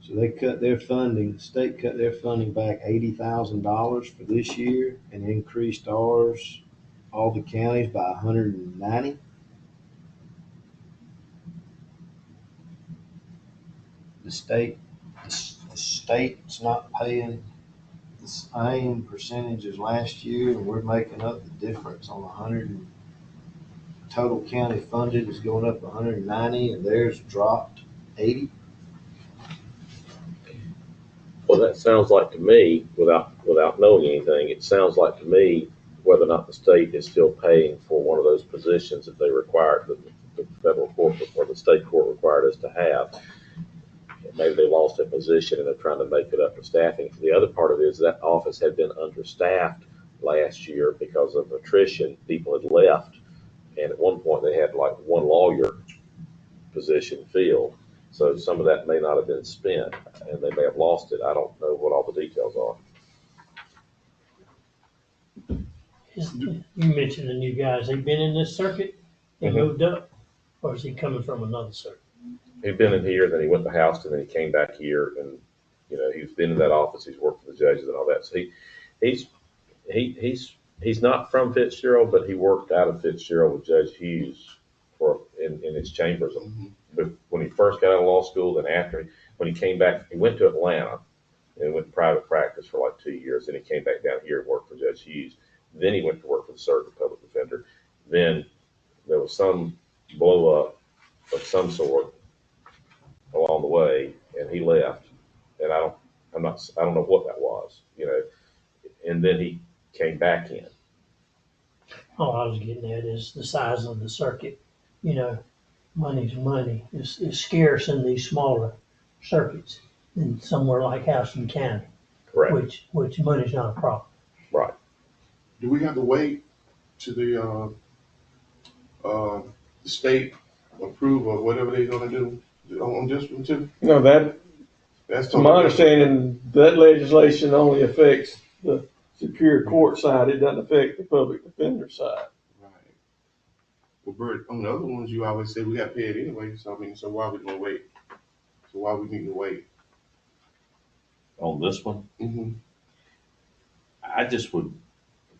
So they cut their funding, state cut their funding back $80,000 for this year and increased ours, all the counties, by 190. The state's not paying the same percentage as last year, and we're making up the difference on 100. Total county funded is going up 190, and theirs dropped 80. Well, that sounds like to me, without knowing anything, it sounds like to me whether or not the state is still paying for one of those positions that they required, that the federal court or the state court required us to have. Maybe they lost a position and they're trying to make it up for staffing. The other part of it is that office had been understaffed last year because of attrition. People had left, and at one point they had like one lawyer position filled. So some of that may not have been spent, and they may have lost it. I don't know what all the details are. You mentioned the new guys, they been in this circuit, they Mhm. moved up, or is he coming from another circuit? He'd been in here, then he went to Houston, then he came back here, and he's been in that office. He's worked for the judges and all that. So he's not from Fitzgerald, but he worked out of Fitzgerald with Judge Hughes in his chambers. But when he first got out of law school, then when he came back, he went to Atlanta and went to private practice for like 2 years. Then he came back down here and worked for Judge Hughes. Then he went to work for the Circuit Public Defender. Then there was some blow up of some sort along the way, and he left. And I don't know what that was, And then he came back in. All I was getting at is the size of the circuit, money's money. It's scarce in these smaller circuits than somewhere like Houston County, Correct. which money's not a problem. Right. Do we have to wait to the state approve of whatever they're gonna do on this one too? No, That's to my understanding, that legislation only affects the Superior Court side. It doesn't affect the public defender side. Right. Well, Bert, on the other ones, you always say we got to pay it anyway. So so why we gonna wait? So why we need to wait? On this one, Mm-hmm. I just would,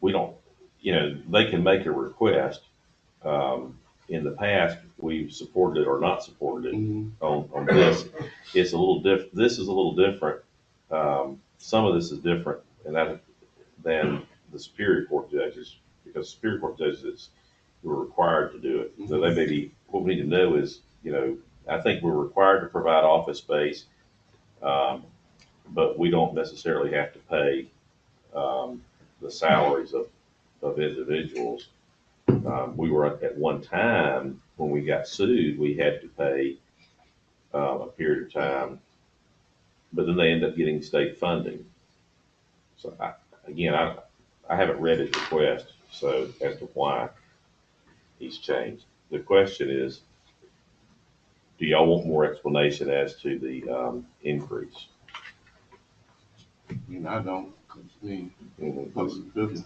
we don't, they can make a request. In the past, we've supported it or not supported it. Mm-hmm. On this. It's a little this is a little different. Some of this is different than the Superior Court judges, because Superior Court judges were required to do it. So they may be, what we need to know is, I think we're required to provide office space, but we don't necessarily have to pay the salaries of individuals. We were at one time, when we got sued, we had to pay a period of time, but then they end up getting state funding. So I haven't read his request, so as to why he's changed. The question is, do y'all want more explanation as to the increase? I don't. I mean, public business.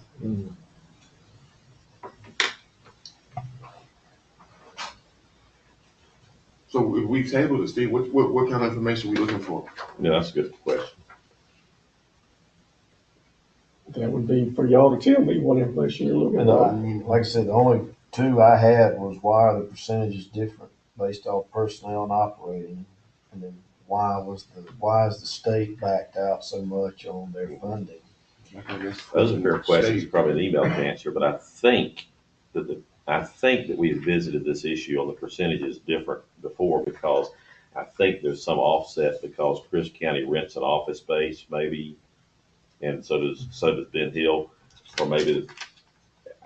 So if we table this, Steve, what kind of information are we looking for? No, that's a good question. That would be for y'all to tell me what information you're looking And for. like I said, the only two I had was why are the percentages different based off personnel and operating? And then why is the state backed out so much on their funding? Those are fair questions, probably an email to answer, but I think that we have visited this issue on the percentages different before, because I think there's some offset because Chris County rents an office space maybe, and so does Ben Hill, or maybe,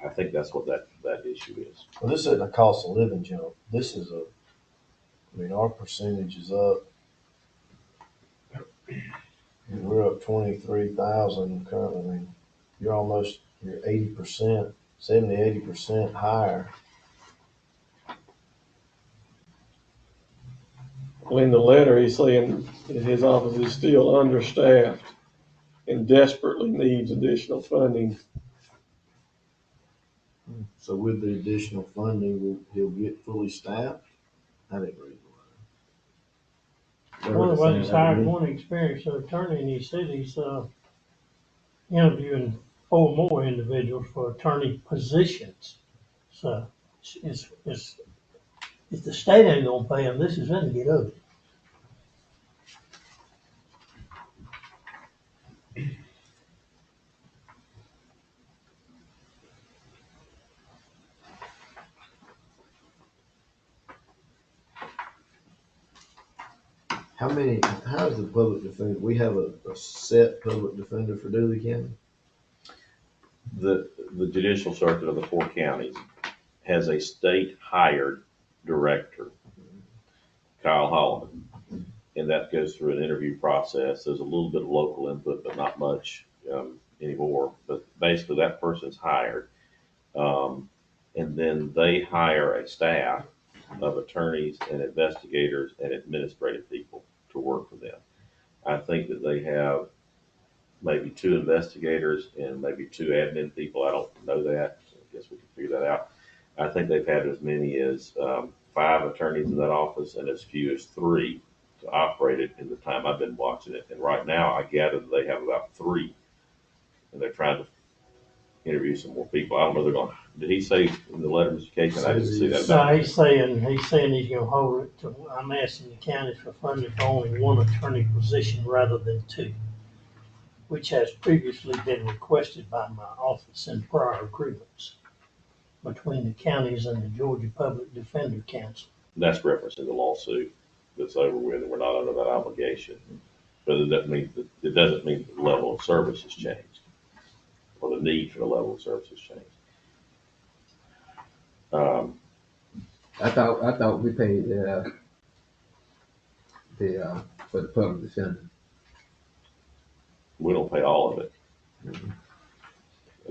I think that's what that issue is. Well, this isn't a cost of living jump. This is our percentage is up. We're up 23,000 currently. I mean, you're 80%, 80% higher. Well, in the letter, he's saying that his office is still understaffed and desperately needs additional funding. So with the additional funding, he'll get fully staffed? I didn't read the letter. One of the ones hired one experienced attorney, and he said he's interviewing 4 more individuals for attorney positions. So it's if the state ain't gonna pay them, this is gonna get ugly. How is the public defender? We have a set public defender for Dooley County? The judicial circuit of the 4 counties has a state hired director, Kyle Holloman, and that goes through an interview process. There's a little bit of local input, but not much anymore. But basically, that person's hired, and then they hire a staff of attorneys and investigators and administrative people to work for them. I think that they have maybe 2 investigators and maybe 2 admin people. I don't know that. I guess we can figure that out. I think they've had as many as 5 attorneys in that office and as few as 3 to operate it in the time I've been watching it. And right now, I gather that they have about 3, and they're trying to interview some more people. I don't know. They're going. Did he say in the letter, Mr. Casey? I didn't see that. So he's saying he's gonna hold it to, I'm asking the county for funding for only 1 attorney position rather than 2, which has previously been requested by my office in prior agreements between the counties and the Georgia Public Defender Council. That's referencing the lawsuit that's over with, and we're not under that obligation. But it doesn't mean that the level of service has changed, or the need for the level of service has changed. I thought we paid for the public defender. We don't pay all of it.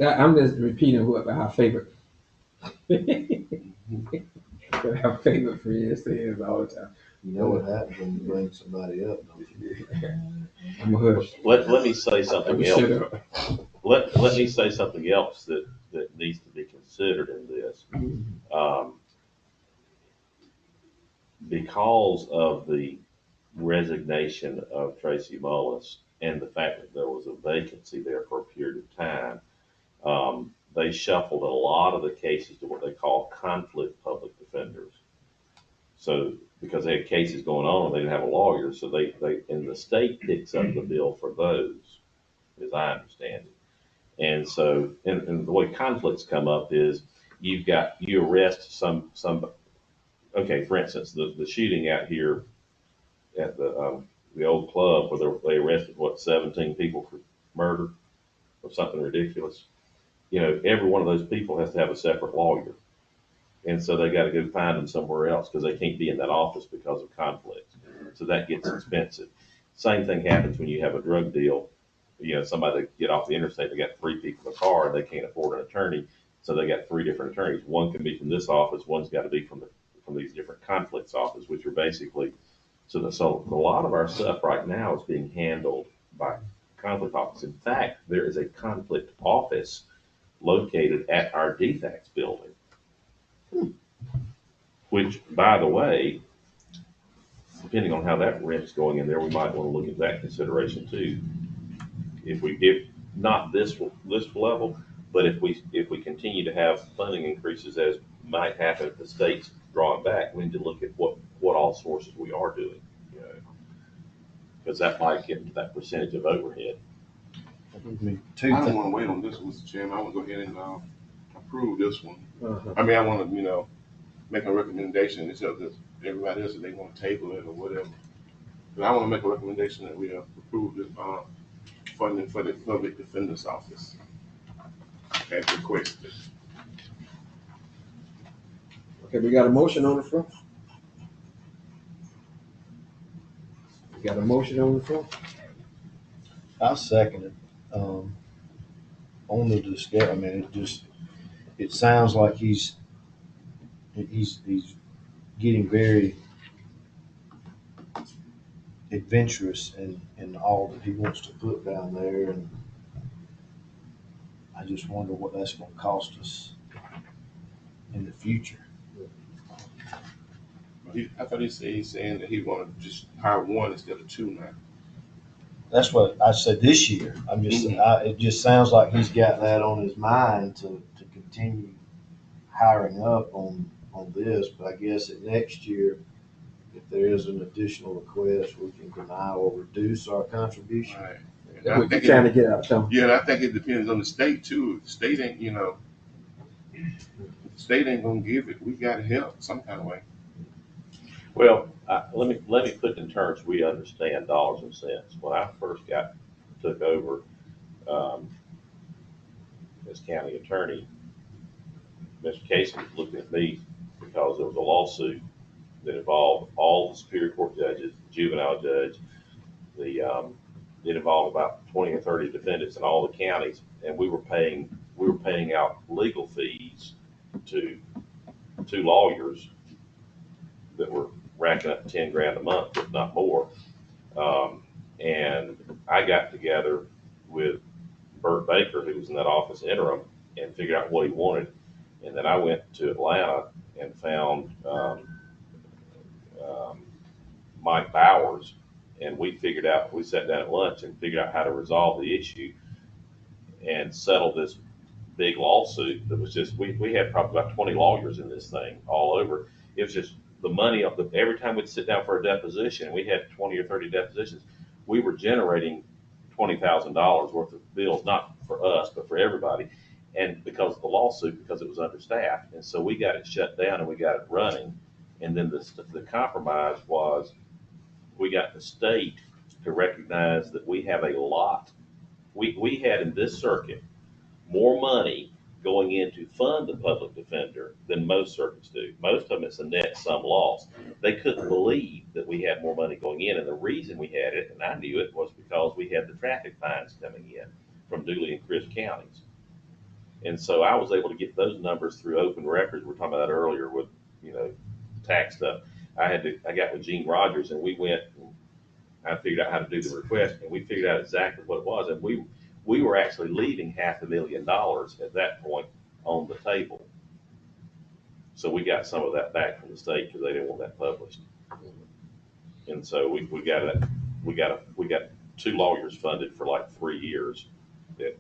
I'm just repeating what our favorite what our favorite friend says all the time. You know what happens when you bring somebody up, don't you? I'm a hush. Let me say something Shut else. up. Let me say something else that needs to be considered in this. Because of the resignation of Tracy Mullis and the fact that there was a vacancy there for a period of time, they shuffled a lot of the cases to what they call conflict public defenders. So because they had cases going on and they didn't have a lawyer, so they and the state picks up the bill for those, as I understand it. And so, and the way conflicts come up is you arrest some. Okay, for instance, the shooting out here at the old club where they arrested 17 people for murder or something ridiculous. Every one of those people has to have a separate lawyer, and so they got to go find them somewhere else because they can't be in that office because of conflicts. So that gets expensive. Same thing happens when you have a drug deal. Somebody get off the interstate, they got 3 people in the car and they can't afford an attorney, so they got 3 different attorneys. One can be from this office, one's got to be from these different conflicts office, which are basically so a lot of our stuff right now is being handled by conflict office. In fact, there is a conflict office located at our DFACS building, which, by the way, depending on how that rent's going in there, we might want to look at that consideration too. If not this level, but if we continue to have funding increases as might happen if the state's drawing back, we need to look at what all sources we are doing, you know, because that might get into that percentage of overhead. I mean, I don't want to wait on this one, Mr. Chairman. I want to go ahead and approve this one. Uh-huh. I mean, I want to, make a recommendation. It's up to everybody else if they want to table it or whatever. But I want to make a recommendation that we approve this funding for the public defender's office as requested. Okay, we got a motion on the floor. We got a motion on the floor. I second it. On the discussion, I mean, it sounds like he's getting very adventurous in all that he wants to put down there, and I just wonder what that's gonna cost us in the future. I thought he's saying that he wanted to just hire one instead of two now. That's what I said this year. I'm just, it just sounds like he's got that on his mind to continue hiring up on this, but I guess that next year, if there is an additional request, we can deny or reduce our contribution. Right. And That's I what you're think trying to get out of town. yeah, and I think it depends on the state too. If the state ain't, if the state ain't gonna give it, we gotta help some kind of way. Well, let me put it in terms we understand dollars and cents. When I first took over as county attorney, Mr. Casey was looking at me because there was a lawsuit that involved all the Superior Court judges, juvenile judge, it involved about 20 or 30 defendants in all the counties, and we were paying out legal fees to two lawyers that were racking up 10 grand a month, if not more. And I got together with Burt Baker, who was in that office interim, and figured out what he wanted. And then I went to Atlanta and found Mike Bowers, and we sat down at lunch and figured out how to resolve the issue and settle this big lawsuit that was just, we had probably about 20 lawyers in this thing all over. It was just the money of every time we'd sit down for a deposition, we had 20 or 30 depositions, we were generating $20,000 worth of bills, not for us, but for everybody. And because of the lawsuit, because it was understaffed. And so we got it shut down and we got it running. And then the compromise was we got the state to recognize that we have a lot. We had in this circuit more money going in to fund the public defender than most circuits do. Most of them, it's a net sum loss. They couldn't believe that we had more money going in. And the reason we had it, and I knew it, was because we had the traffic fines coming in from Dooley and Crisp counties. And so I was able to get those numbers through open records. We were talking about that earlier with, tax stuff. I got with Gene Rogers, and we went, and I figured out how to do the request, and we figured out exactly what it was. And we were actually leaving $500,000 at that point on the table. So we got some of that back from the state because they didn't want that published. And so we got two lawyers funded for like 3 years that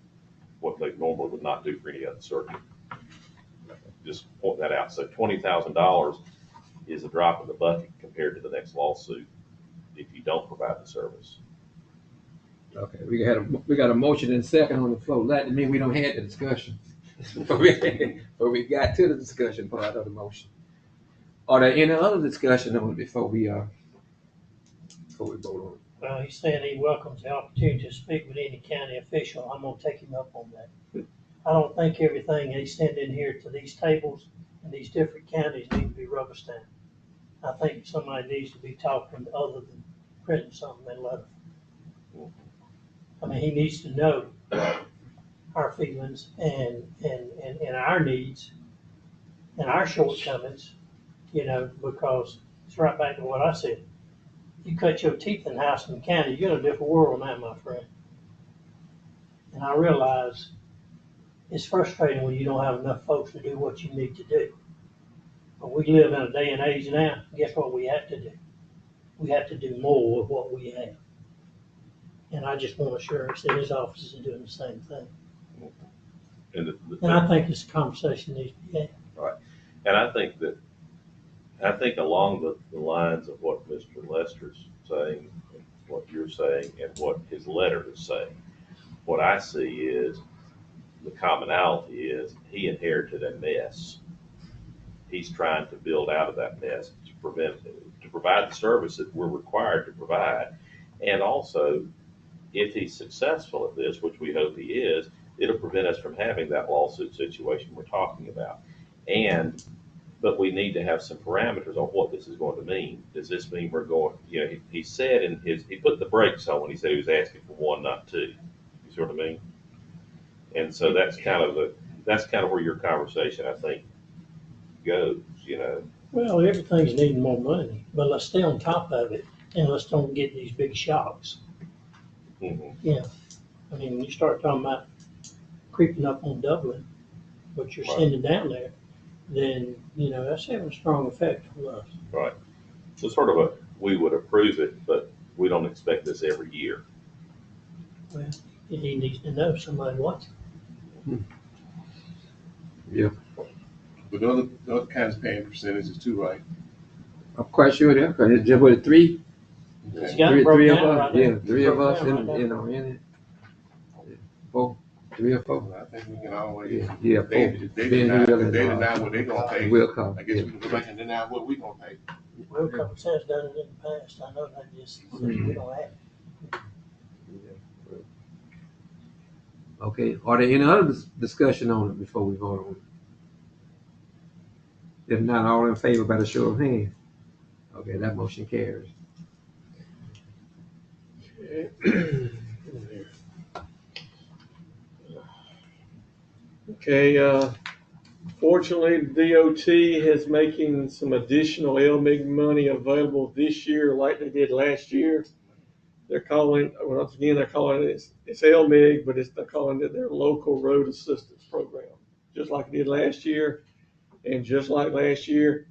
what they normally would not do for any other circuit. Just point that out. So $20,000 is a drop in the bucket compared to the next lawsuit if you don't provide the service. Okay, we got a motion and second on the floor. That mean we don't have the discussion. But we got to the discussion part of the motion. Are there any other discussion on it before we vote on it? Well, he's saying he welcomes the opportunity to speak with any county official. I'm gonna take him up on that. I don't think everything they send in here to these tables in these different counties need to be rubber stamped. I think somebody needs to be talking other than printing something in letter. I mean, he needs to know our feelings and our needs and our shortcomings, because it's right back to what I said. You cut your teeth in Houston County, you're in a different world now, my friend. And I realize it's frustrating when you don't have enough folks to do what you need to do. But we live in a day and age now, guess what we have to do? We have to do more with what we have. And I just want assurance that his office is doing the same thing. And And I think this conversation needs to be had. And I think along the lines of what Mr. Lester's saying, and what you're saying, and what his letter is saying, what I see is the commonality is he inherited a mess. He's trying to build out of that mess to provide the service that we're required to provide. And also, if he's successful at this, which we hope he is, it'll prevent us from having that lawsuit situation we're talking about. But we need to have some parameters on what this is going to mean. Does this mean we're going, he said he put the brakes on when he said he was asking for one, not two. You see what I mean? And so that's kind of where your conversation, I think, goes, Well, everything's needing more money, but let's stay on top of it and let's don't get these big shocks. Mhm. Yeah. I mean, when you start talking about creeping up on Dublin, what you're Right. sending down there, then, that's having a strong effect on us. Right. So sort of we would approve it, but we don't expect this every year. Well, he needs to know somebody wants it. But the other kinds paying percentages too, right? I'm quite sure that, because it's just with three, It's Okay. got it broke three of down us, right there. yeah, three of Broke us down in, right there. in it. Yeah. 4, 3 or 4. Well, I think we can always, Yeah, they 4. they Ben deny, Hill if they and, deny what they gonna pay, Will come. I guess we can go back and deny what we gonna pay. Well, common sense done it in the past. I know that just, we don't have it. Okay, are there any other discussion on it before we vote on it? If not, all in favor by the show of hands. Okay, that motion carries. Okay, fortunately, DOT is making some additional LMIG money available this year like they did last year. They're calling, once again, they're calling it's LMIG, but they're calling it their local road assistance program, just like it did last year. And just like last year,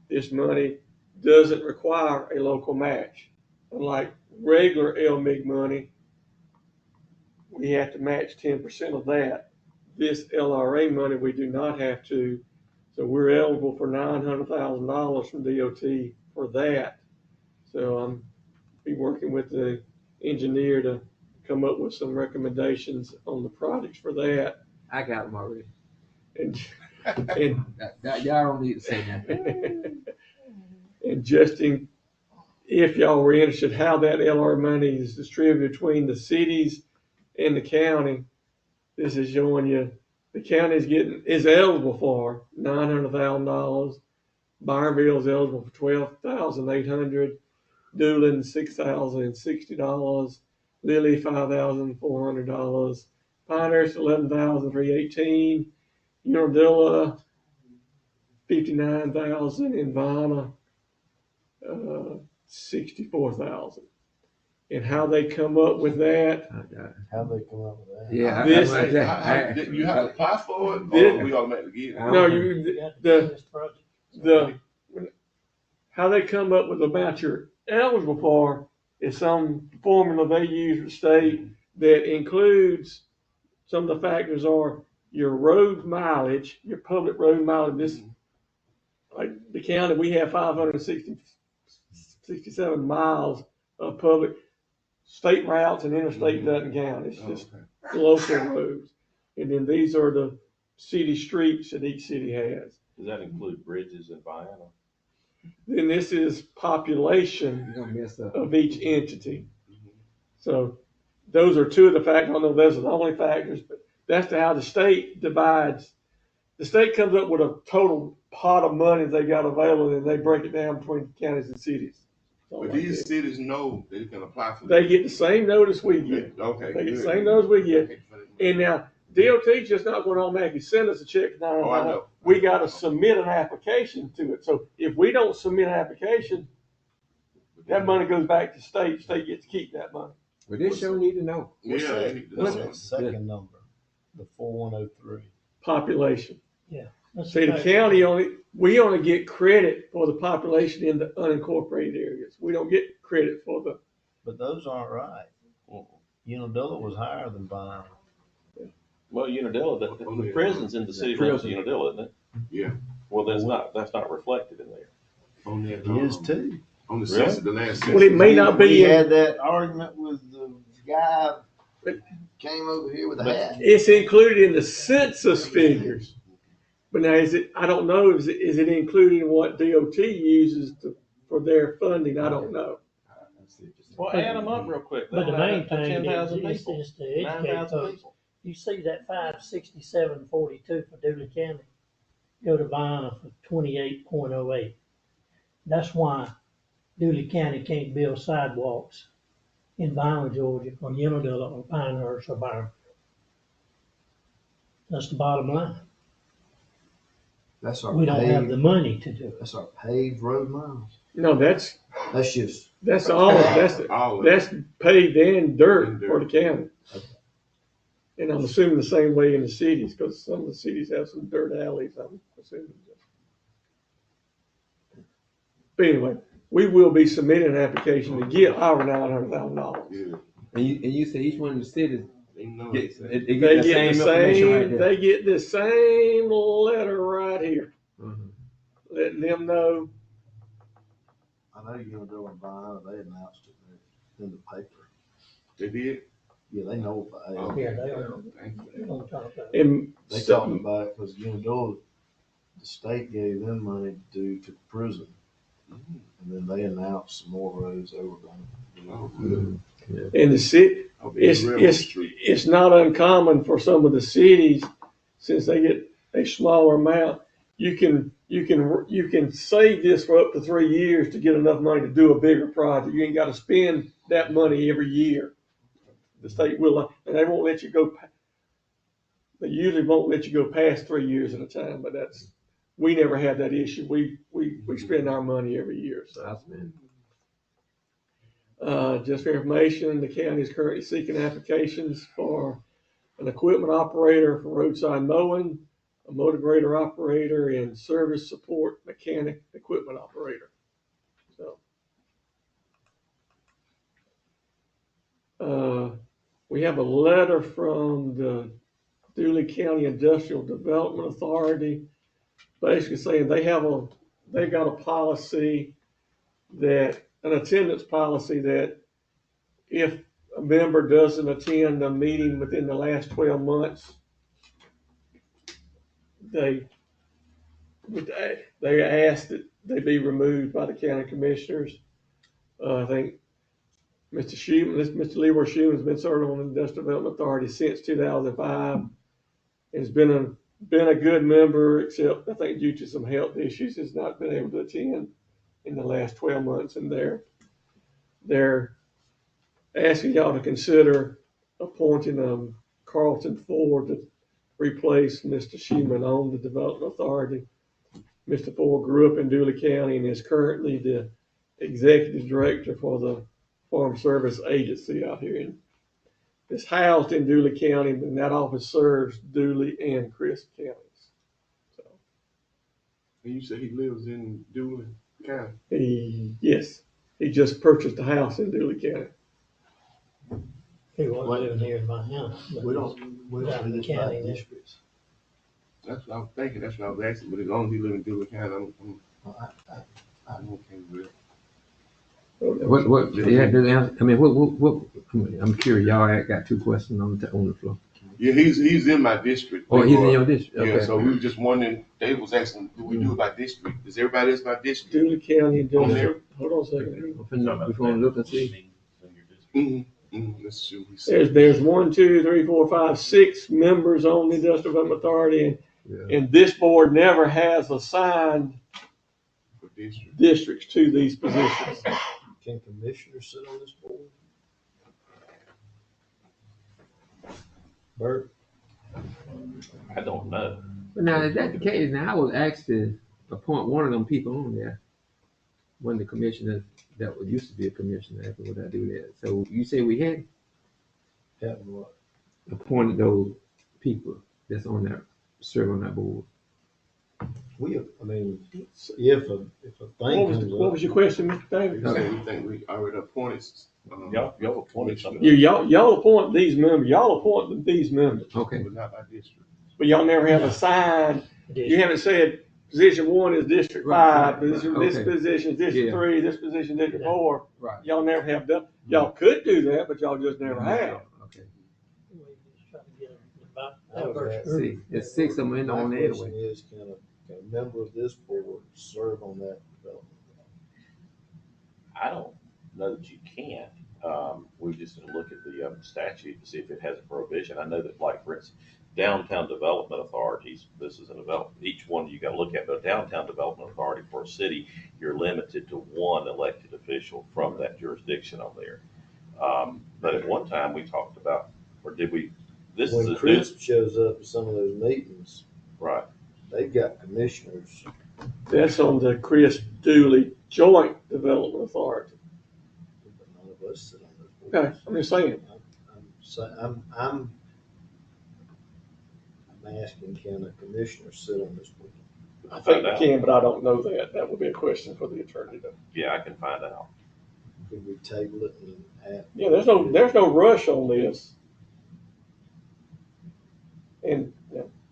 this money doesn't require a local match. Unlike regular LMIG money, we have to match 10% of that. This LRA money, we do not have to. So we're eligible for $900,000 from DOT for that. So I'm be working with the engineer to come up with some recommendations on the projects for that. I got them already. And Y'all don't need to say that. and Justin, if y'all were interested how that LR money is distributed between the cities and the county, this is showing you the county is eligible for $900,000. Byronville is eligible for $12,800. Doolin $6,060. Lily $5,400. Pinehurst $11,318. Unadilla $59,000. And Vienna $64,000. And how they come up with that? How they come up with that? Yeah, This- You have to apply for it, This- or we automatically get it? No, You got to do this project. How they come up with the amount you're eligible for is some formula they use for the state that includes some of the factors are your road mileage, your public road mileage. This, like the county, we have 567 miles of public state routes and interstate doesn't count. It's just local roads. And then these are the city streets that each city has. Does that include bridges in Vienna? Then this is population You're gonna mess up. of each entity. So those are two of the factors. I don't know if those are the only factors, but that's how the state divides. The state comes up with a total pot of money they got available, and they break it down between counties and cities. But these cities know they can apply for They this. get the same notice we get. Okay. They get the good. same notice we get. Okay. And now DOT's just not going to automatically send us a check. Oh, I know. We got to submit an application to it. So if we don't submit an application, that money goes back to state. State gets to keep that money. But this show need to know. What's Yeah, that- they need to what's know. that second number? The 4103. Population. That's See, the fact. county we only get credit for the population in the unincorporated areas. We don't get credit for the, But those aren't right. Unadilla was higher than Vine. Well, Unadilla, the prison's in the city limits of Unadilla, isn't it? Yeah. Well, that's not reflected in there. On that, It is too. on the Really? census, the last census. Well, it may not We be, had that argument with the guy that came over here with the hat. it's included in the census figures. But now I don't know, is it included in what DOT uses for their funding? I don't know. Well, add them up real quick. But the That'll main add up to thing 10,000 is people. to educate 9,000 folks. people. You see that 567.42 for Dooley County, go to Vienna for 28.08. That's why Dooley County can't build sidewalks in Vienna, Georgia, or Unadilla, or Pinehurst, or Byron. That's the bottom line. That's our We don't have paved, the money to do it. that's our paved road miles. No, that's That's All of that's paved and dirt for the county. And I'm assuming the same way in the cities, because some of the cities have some dirt alleys, I'm assuming. But anyway, we will be submitting an application to get our $900,000. Yeah. And you say each one of the cities They know get, it. they They get the get same the information right same, there. they get the same letter right here, Mhm. letting them know. I know Unadilla and Vine, they announced it in the paper. They did? Yeah, they know about it. Oh, Yeah, they are. thank you. We don't talk about it. And They talked about it because Unadilla, the state gave them money to do to the prison. And then they announced some more roads they were going to do. Oh, good. in the city, I'll be in Railroad Street. it's not uncommon for some of the cities, since they get a smaller amount, you can save this for up to 3 years to get enough money to do a bigger project. You ain't got to spend that money every year. The state will, and they won't let you go. They usually won't let you go past 3 years at a time, but we never had that issue. We spend our money every year. So. I spend. Just for information, the county is currently seeking applications for an equipment operator for roadside mowing, a motor grader operator, and service support mechanic equipment operator. So, we have a letter from the Dooley County Industrial Development Authority, basically saying they've got a policy an attendance policy that if a member doesn't attend a meeting within the last 12 months, they ask that they be removed by the county commissioners. I think Mr. Leroy Schuman has been serving on the Industrial Development Authority since 2005. And has been a good member, except I think due to some health issues, has not been able to attend in the last 12 months, and they're asking y'all to consider appointing Carlton Ford to replace Mr. Schuman on the Development Authority. Mr. Ford grew up in Dooley County and is currently the executive director for the Farm Service Agency out here. It's housed in Dooley County, and that office serves Dooley and Crisp counties. So, And you say he lives in Dooley County? he just purchased a house in Dooley County. He wasn't living here in my house. but We don't do this by County, yeah. districts. That's what I was thinking. That's what I was asking. But as long as he lives in Dooley County, I'm okay with it. What, yeah, I mean, what, I'm curious, y'all got two questions on the floor. Yeah, he's in my district. Oh, he's in your district? Yeah, Okay. so we were just wondering, Dave was asking, do we do it by district? Does everybody else by district? Dooley County On Industrial. Hold on a second. We're gonna look and see. Let's see what he said. There's 1, 2, 3, 4, 5, 6 members on the Industrial Development Authority, and this board never has assigned For district. districts to these positions. Can commissioners sit on this board? Bert? I don't know. But now, if that's the case, now I was asked to appoint one of them people on there. One of the commissioners that used to be a commissioner, after would I do that? So you say we had Have what? appointed those people that's on that, serve on that board. I mean, if a thing comes What up. was your question, Mr. Davis? You said we think we already appointed. Y'all appointed some. Y'all appoint these members, y'all appoint these members, Okay, But not by district. but y'all never have No. assigned, you haven't said position 1 is District 5, Right, this okay. position is District Yeah. 3, this position is District Yeah. 4. right. Y'all never have done, y'all could do that, but y'all just never have. Okay. We just try to get them about That was diverse that. group. See, there's 6 of them in My on question anyway. is, can a member of this board serve on that development? I don't know that you can't. We just need to look at the statute to see if it has a prohibition. I know that, like, for instance, downtown development authorities, this is a development, each one you gotta look at, but downtown development authority for a city, you're limited to 1 elected official from that jurisdiction on there. But at one time, we talked about, or did we, this is When a new, Chris shows up at some of those meetings, right, they've got commissioners. That's on the Chris Dooley Joint Development Authority. But none of us sit on those boards. Okay, I'm just saying. I'm asking, can a commissioner sit on this board? I think we can, but I don't know that. That would be a question for the attorney though. yeah, I can find out. Could we table it and add? Yeah, there's no rush on this. And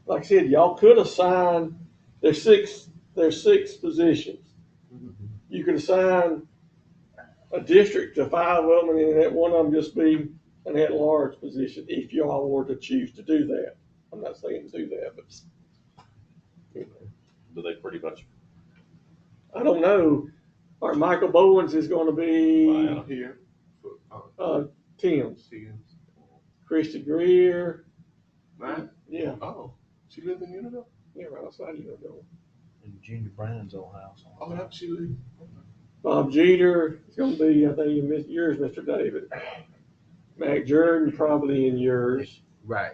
like I said, y'all could assign, there's six positions. You could assign a district to 5 of them and then let one of them just be an at-large position if y'all were to choose to do that. I'm not saying to do that, but Do they pretty much, I don't know. Our Michael Bowens is gonna be, Wow. Here. Tim's. Stevens. Christy Greer, Mine? yeah, Oh, she live in Univille? yeah, right outside you know. And Junior Brown's old house. Oh, yeah, she live. Bob Jeter is gonna be, I think, in yours, Mr. David. Mac Jordan probably in yours. Right.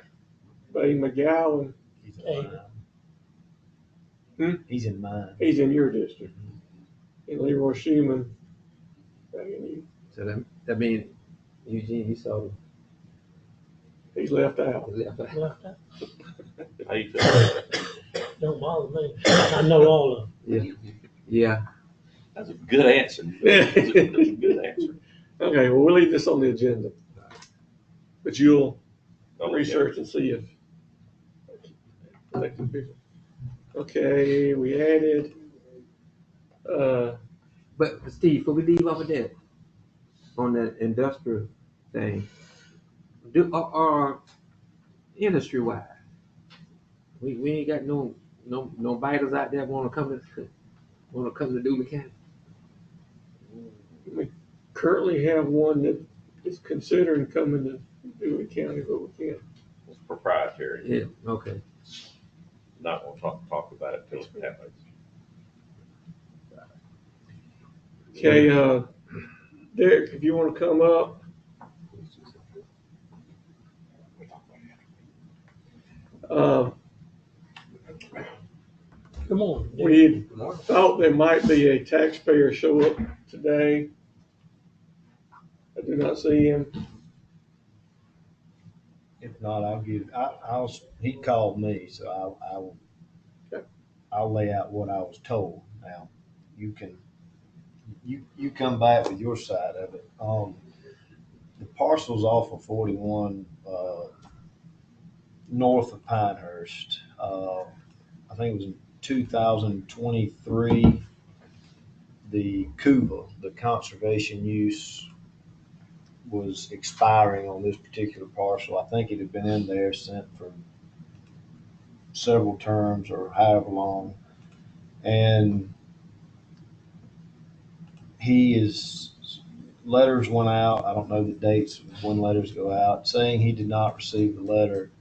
Buddy McGowan, He's Hey. in mine. Hmm? He's in mine. he's in your district. And Leroy Schumann, back in you. So that means Eugene, he saw He's left out. the left eye. Left out. how you feel? Don't bother me. I know all of them. Yeah. That's a good answer. That's a good answer. Okay, well, we'll leave this on the agenda. But you'll Don't look at it. research and see if. elected people. Okay, we added, But Steve, before we leave off of that, on that industrial thing, industry wise, we ain't got no biters out there wanna come to Dooly County. we currently have one that is considering coming to Dewey County, but we can't. It's proprietary. Yeah, okay. Not gonna talk about it till it happens. Okay, Derek, if you wanna come up. Come on. We thought there might be a taxpayer show up today. I do not see him. If not, he called me, so I will, Okay. I'll lay out what I was told. Now, you come back with your side of it. The parcel's off of 41, north of Pinehurst. I think it was in 2023, the CUVA, the conservation use, was expiring on this particular parcel. I think it had been in there since for several terms or however long. And letters went out. I don't know the dates when letters go out, saying he did not receive the letter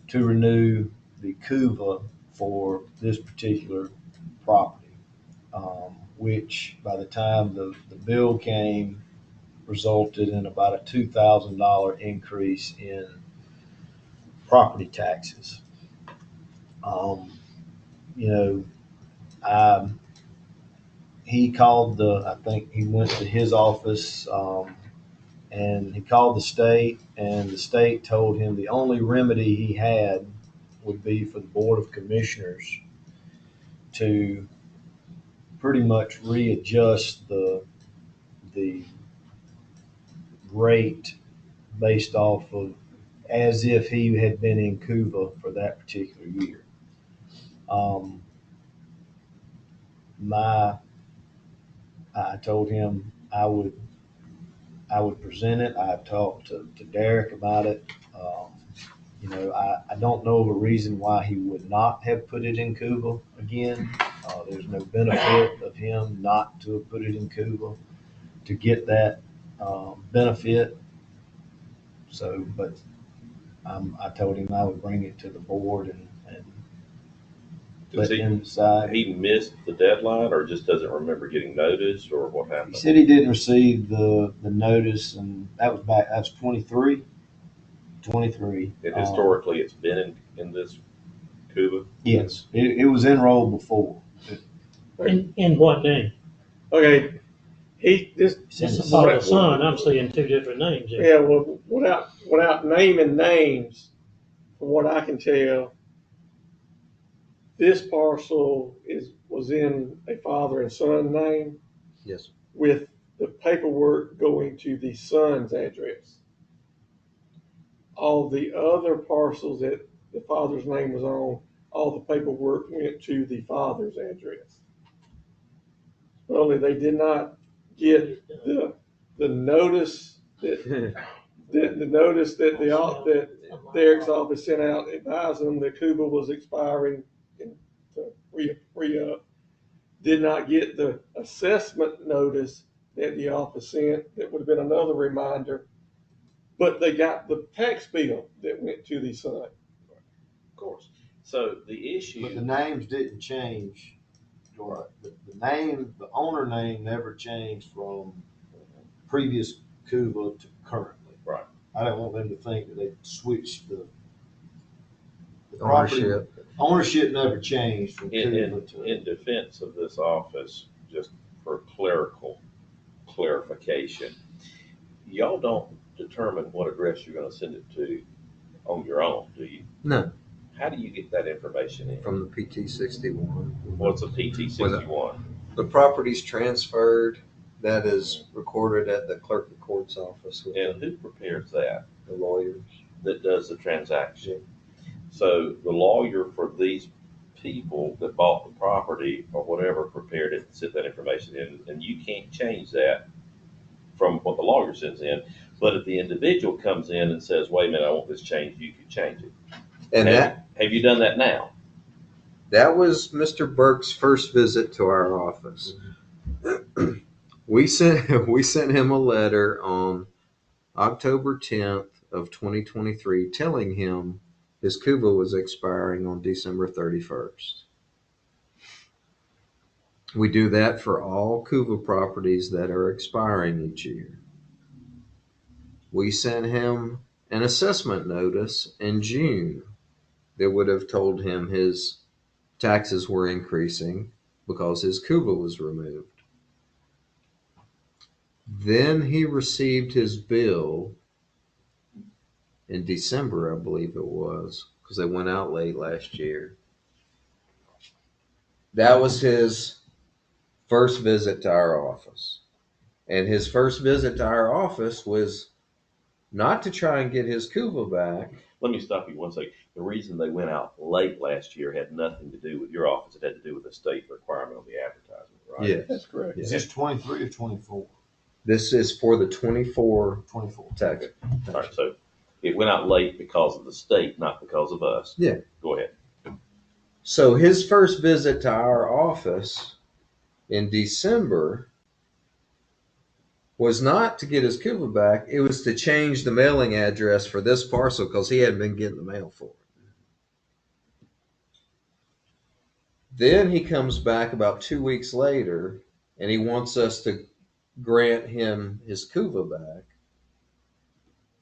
to renew the CUVA for this particular property, which by the time the bill came, resulted in about a $2,000 increase in property taxes. He called I think he went to his office, and he called the state, and the state told him the only remedy he had would be for the Board of Commissioners to pretty much readjust the rate based off of as if he had been in Cuba for that particular year. I told him I would present it. I talked to Derek about it. I don't know of a reason why he would not have put it in Cuba again. There's no benefit of him not to have put it in Cuba to get that benefit. So, but I told him I would bring it to the board and Does let him decide. he missed the deadline or just doesn't remember getting notice or what He happened? said he didn't receive the notice, and that was 23. And historically, it's been in this Cuba? Yes, it was enrolled before. In what name? Okay, this, It's a father son. I'm seeing two different names there. yeah, well, without naming names, from what I can tell, this parcel was in a father and son name Yes. with the paperwork going to the son's address. All the other parcels that the father's name was on, all the paperwork went to the father's address. Only they did not get the notice that that Derek's office sent out advising them that Cuba was expiring and to re-up. Did not get the assessment notice that the office sent. That would have been another reminder. But they got the tax bill that went to the son. Of course. So the issue. But the names didn't change. The owner name never changed from previous Cuba to currently. Right. I don't want them to think that they switched the property. Ownership never changed from Cuba to. In defense of this office, just for clerical clarification, y'all don't determine what address you're going to send it to on your own, do you? No, How do you get that information in? from the PT 61. What's a PT 61? The property's transferred, that is recorded at the clerk of court's office with And who prepares that? the lawyers. That does the transaction? So the lawyer for these people that bought the property or whatever prepared it and sent that information in, and you can't change that from what the lawyer sends in. But if the individual comes in and says, wait a minute, I want this changed, you can change it. And Have you done that now? that was Mr. Burke's first visit to our office. We sent him a letter on October 10th of 2023 telling him his Cuba was expiring on December 31st. We do that for all Cuba properties that are expiring each year. We sent him an assessment notice in June that would have told him his taxes were increasing because his Cuba was removed. Then he received his bill in December, I believe it was, because they went out late last year. That was his first visit to our office. And his first visit to our office was not to try and get his Cuba back. Let me stop you one second. The reason they went out late last year had nothing to do with your office. It had to do with the state requirement on the advertisement, right? Yes. That's correct. Is this 23 or 24? This is for the 24 24. tax. All right, so it went out late because of the state, not because of us. Yeah. Go ahead. So his first visit to our office in December was not to get his Cuba back. It was to change the mailing address for this parcel because he hadn't been getting the mail for it. Then he comes back about 2 weeks later and he wants us to grant him his Cuba back,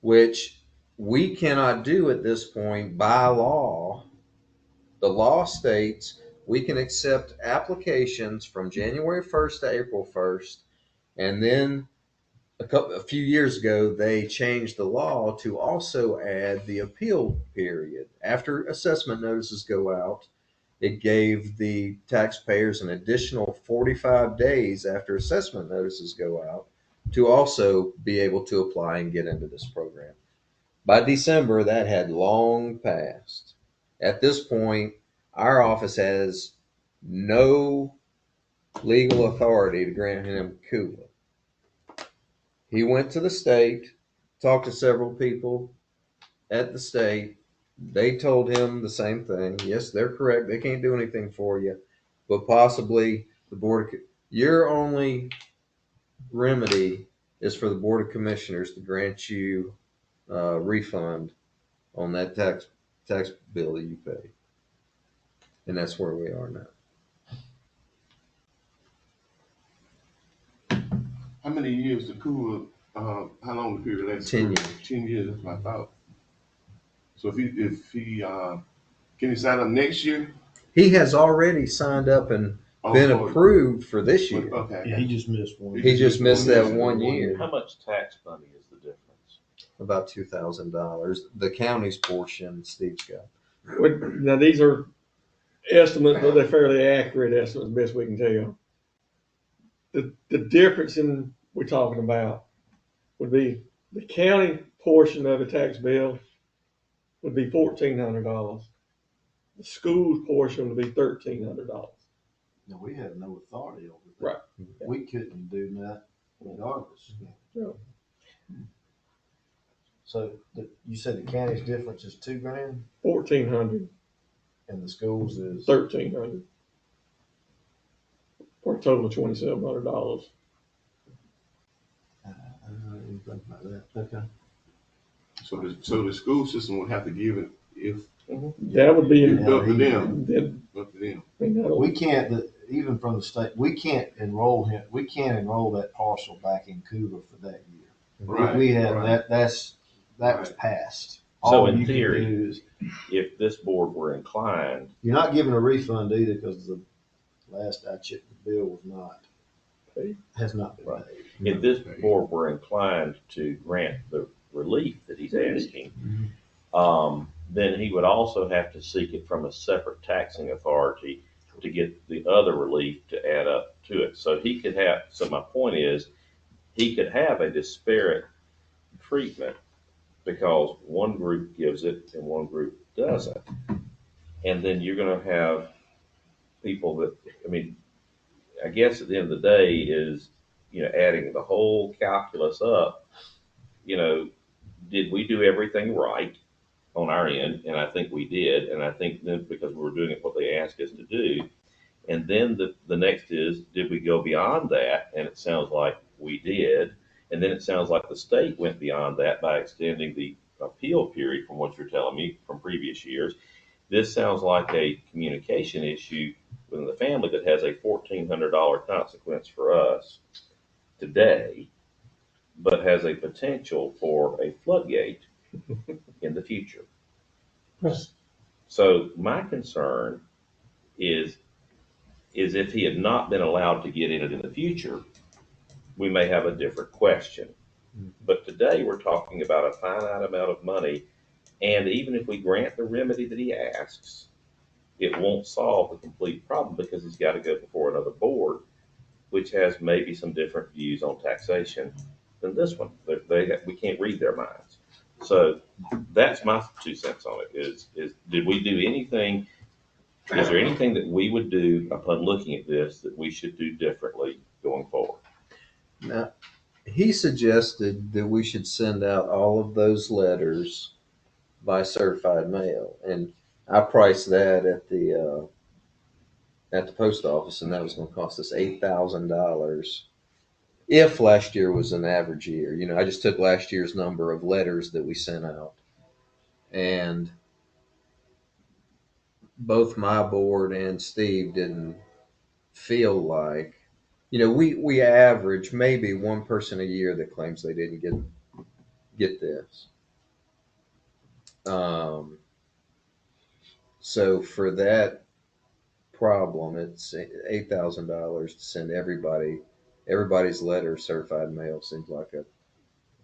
which we cannot do at this point by law. The law states we can accept applications from January 1st to April 1st, and then a few years ago, they changed the law to also add the appeal period. After assessment notices go out it gave the taxpayers an additional 45 days after assessment notices go out to also be able to apply and get into this program. By December, that had long passed. At this point, our office has no legal authority to grant him CULA. He went to the state, talked to several people at the state. They told him the same thing. Yes, they're correct. They can't do anything for you, but possibly the board of, your only remedy is for the board of commissioners to grant you a refund on that tax bill that you pay. And that's where we are now. How many years the CULA, how long the period lasts? 10 years. 10 years, that's what I thought. So if he can he sign up next year? He has already signed up and been approved for this year. Okay. Yeah, he just missed one. He just missed that year. 1 year. How much tax money is the difference? About $2,000. The county's portion, Steve's got. Now, these are estimates, but they're fairly accurate estimates, best we can tell. The difference in we're talking about would be the county portion of the tax bill would be $1,400. The school's portion would be $1,300. No, we have no authority over that. Right. We couldn't do that regardless. Yeah. So you said the county's difference is $2,000 $1,400, and the schools is $1,300, for a total of $2,700. I didn't even think about that. Okay. So the school system would have to give it if That would be it's up to them. then, Up to them. We can't, even from the state, we can't enroll that parcel back in CULA for that year. Right. We have, right. that was Right. passed. So All in you can theory- do is- If this board were inclined, You're not giving a refund either, because the last I checked, the bill was not, has not been Right. paid. if this board were inclined to grant the relief that he's asking, then he would also have to seek it from a separate taxing authority to get the other relief to add up to it. So he could have, so my point is, he could have a disparate treatment because one group gives it and one group doesn't. And then you're gonna have people that, I mean, I guess at the end of the day is, adding the whole calculus up, did we do everything right on our end? And I think we did. And I think then because we were doing it what they asked us to do. And then the next is, did we go beyond that? And it sounds like we did. And then it sounds like the state went beyond that by extending the appeal period from what you're telling me from previous years. This sounds like a communication issue within the family that has a $1,400 consequence for us today, but has a potential for a floodgate in the future. So my concern is if he had not been allowed to get in it in the future, we may have a different question. But today we're talking about a finite amount of money, and even if we grant the remedy that he asks, it won't solve the complete problem because he's got to go before another board, which has maybe some different views on taxation than this one. We can't read their minds. So that's my 2 cents on it is did we do anything? Is there anything that we would do upon looking at this that we should do differently going forward? Now, he suggested that we should send out all of those letters by certified mail, and I priced that at the post office, and that was going to cost us $8,000 if last year was an average year. I just took last year's number of letters that we sent out, and both my board and Steve didn't feel like, we average maybe one person a year that claims they didn't get this. So for that problem, it's $8,000 to send everybody's letter certified mail. Seems like a.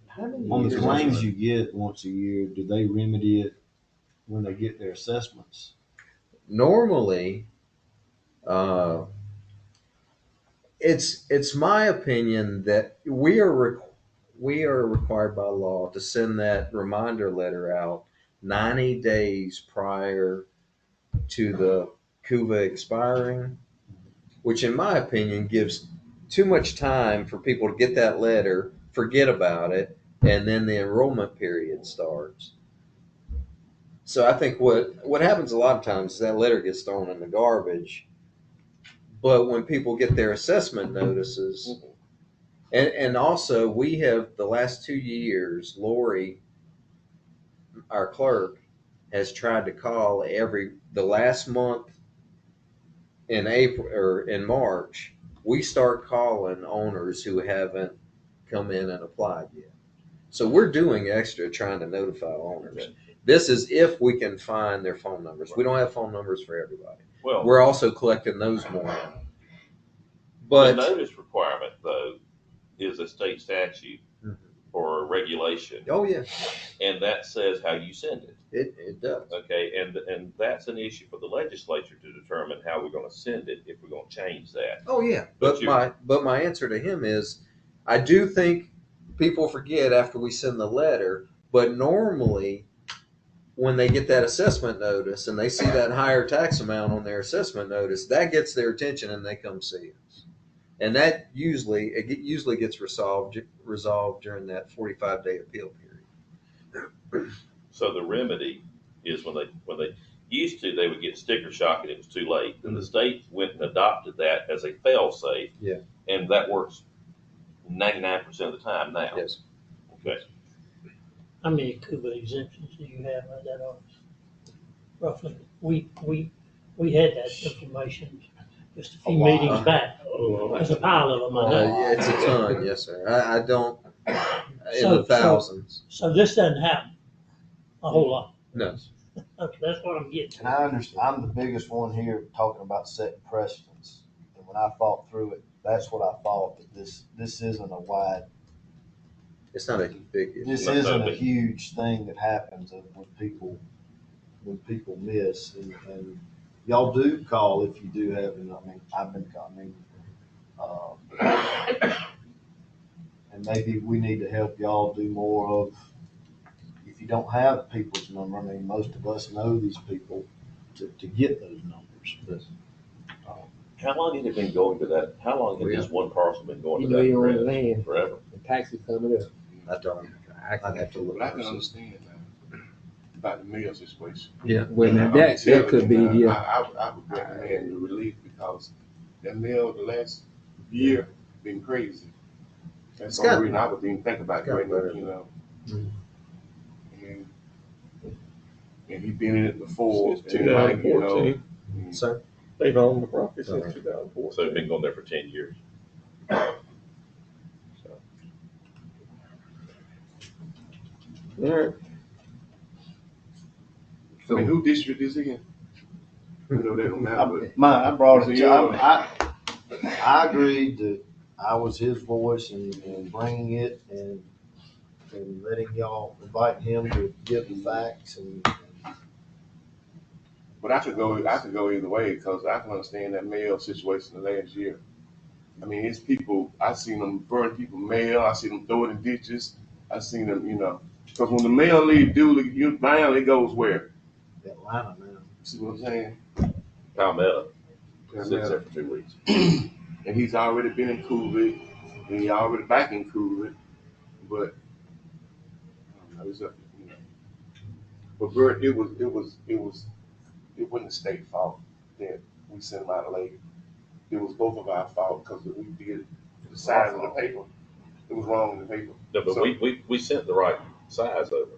How many on the claims you get once a year, do they remedy it when they get their assessments? normally, it's my opinion that we are required by law to send that reminder letter out 90 days prior to the CUVA expiring, which in my opinion gives too much time for people to get that letter, forget about it, and then the enrollment period starts. So I think what happens a lot of times is that letter gets thrown in the garbage. But when people get their assessment notices, and also we have the last 2 years, Lori, our clerk, has tried to call the last month in April or in March, we start calling owners who haven't come in and applied yet. So we're doing extra trying to notify owners. Okay. This is if we can find their phone numbers. We don't have phone numbers for everybody. Well, We're also collecting those more now. the But notice requirement though is a state statute or a regulation, oh yeah, and that says how you send it. it does. Okay, and that's an issue for the legislature to determine how we're going to send it if we're going to change that. Oh yeah, But but my answer to him is, I do think people forget after we send the letter, but normally when they get that assessment notice and they see that higher tax amount on their assessment notice, that gets their attention and they come see us. And that usually gets resolved during that 45-day appeal period. So the remedy is when they used to, they would get sticker shock and it was too late. Then the state went and adopted that as a fail safe. Yeah. And that works 99% of the time now. Yes. Okay. How many CUBA exemptions do you have like that on? Roughly, we had that information just a few meetings back. There's a pile of them, I know. Yeah, it's a ton, yes, sir. I don't in So- the thousands. So this doesn't happen a whole lot. No. Okay, that's what I'm getting And to. I understand, I'm the biggest one here talking about setting precedents. And when I fought through it, that's what I thought, that this isn't a wide, It's not a big issue. this No, isn't but- a huge thing that happens when people miss. And y'all do call if you do have, and I mean, I've been calling. And maybe we need to help y'all do more of, if you don't have people's number, I mean, most of us know these people to get those numbers. How long had it been going to that? How long had this one parcel been going to You know you own that the address? land, Forever. the taxes coming up. I don't. I'd have to look. But I can understand about the mail situation. Yeah, well, now I'm that telling could be, you now, yeah. I would recommend the relief because that mail the last year been crazy. That's It's the only got- reason I would even think about got doing better. it, you know. Mhm. And he been in it before. Since and like, you know, 2014, Sir? they've owned the property since Sorry. 2014. So it's been going there for 10 years. All right. I mean, who district is he in? You know, that don't matter, but I brought it, Yeah. I agreed that I was his voice and bringing it and letting y'all, invite him to give the facts and. But I could go either way because I can understand that mail situation the last year. I mean, it's people, I seen them burn people mail, I seen them throw it in ditches, I seen them, you know, because when the mail leave due, you mail, it goes where? Atlanta now. See what I'm saying? Palmetto Yeah, sits man. there for 2 weeks. And he's already been in COVID, and he already back in COVID, but I don't know, it's up, you know. But Bert, it wasn't the state fault that we sent him out late. It was both of our fault because we did the size of the paper. It was wrong in the paper. No, but So- we sent the right size over.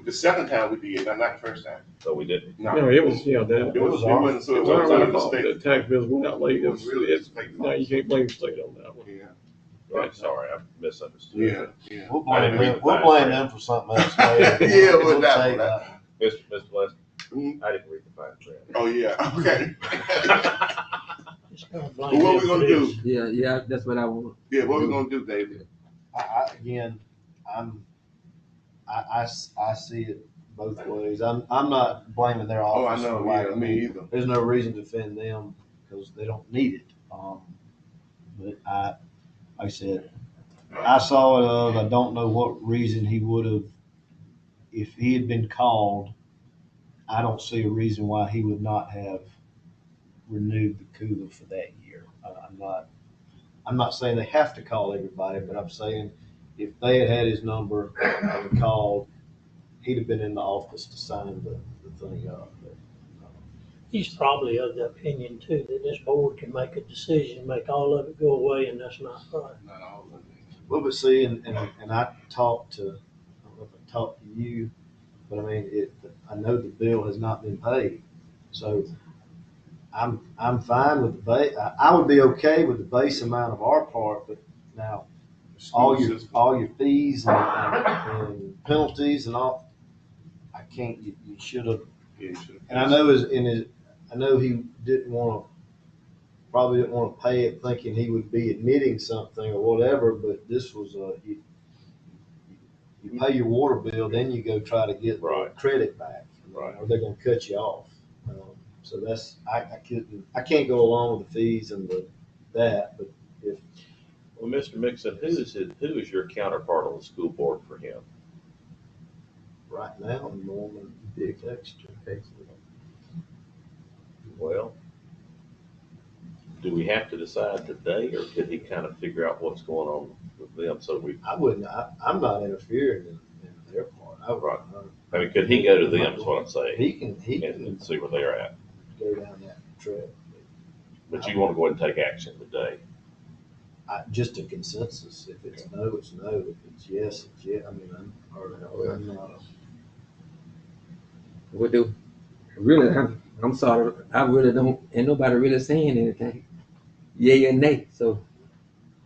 The second time we did, not the first time. So we didn't. No, it was, that. It wasn't, so It it was wasn't our the fault state. that tax bills went out late. It was really the state No, you can't blame the state on that one. Yeah, Right, sorry, I misunderstood. yeah. We'll I blame didn't read them, the we'll fine blame print. them for something else later. Yeah, We'll with that take one. Mr. Lester, Mhm. I didn't read the fine print. Oh, yeah, okay. Just gonna But blame what them we for gonna this. do? Yeah, that's what I want. Yeah, what we gonna do, David? Again, I see it both ways. I'm not blaming their Oh, I office. know, for lack yeah, of- me either. There's no reason to defend them because they don't need it. But like I said, I saw it I don't know what reason he would have, if he had been called, I don't see a reason why he would not have renewed the cooler for that year. I'm not saying they have to call everybody, but I'm saying if they had had his number and called, he'd have been in the office to sign the thing up. He's probably of the opinion too, that this board can make a decision, make all of it go away, and that's not right. Not all of it. Well, but see, and I talked to, I don't know if I talked to you, but I mean, I know the bill has not been paid. So I'm fine with the base. I would be okay with the base amount of our part, but now all your fees and penalties and all, I can't, you should have. Yeah, you should've- And I know he probably didn't want to pay it thinking he would be admitting something or whatever, but this was you pay your water bill, then you go try to get the Right. credit back, Right. or they're gonna cut you off. So that's, I can't go along with the fees and that, but if, Well, Mr. Mixon, who is your counterpart on the school board for him? right now, Norman Big Extra. Well, do we have to decide today, or could he kind of figure out what's going on with them? So I'm not interfering in their part. Right. I mean, could he go to them, is what I'm saying, He can and see where they're at? go down that trail. But you want to go ahead and take action today? Just a consensus. If it's no, it's no. If it's yes, it's yes. I mean, I'm not. What do, really, I'm sorry, I really don't, ain't nobody really saying anything. Yay or nay, so.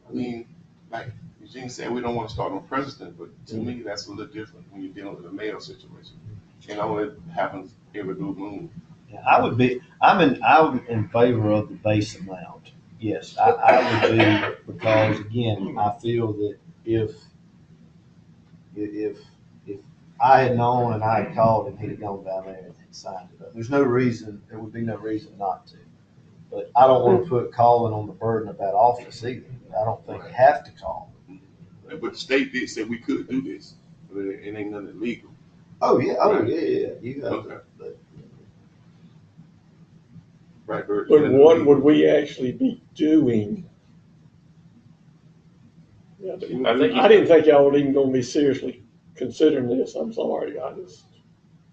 I mean, like Eugene said, we don't want to start on precedent, but to me, that's a little different when you're dealing with a mayor situation. And I know it happens every blue moon. I'm in favor of the base amount. Yes, I would be, because again, I feel that if I had known and I had called and he'd have gone down there and signed it up, there would be no reason not to. But I don't want to put calling on the burden of that office either. I don't think you have to call. But the state did say we could do this, but it ain't nothing illegal. Oh, yeah, Right. yeah. You got Okay. but Right, Bert? But what would we actually be doing? Yeah, I think I didn't think y'all were even gonna be seriously considering this. I'm sorry, just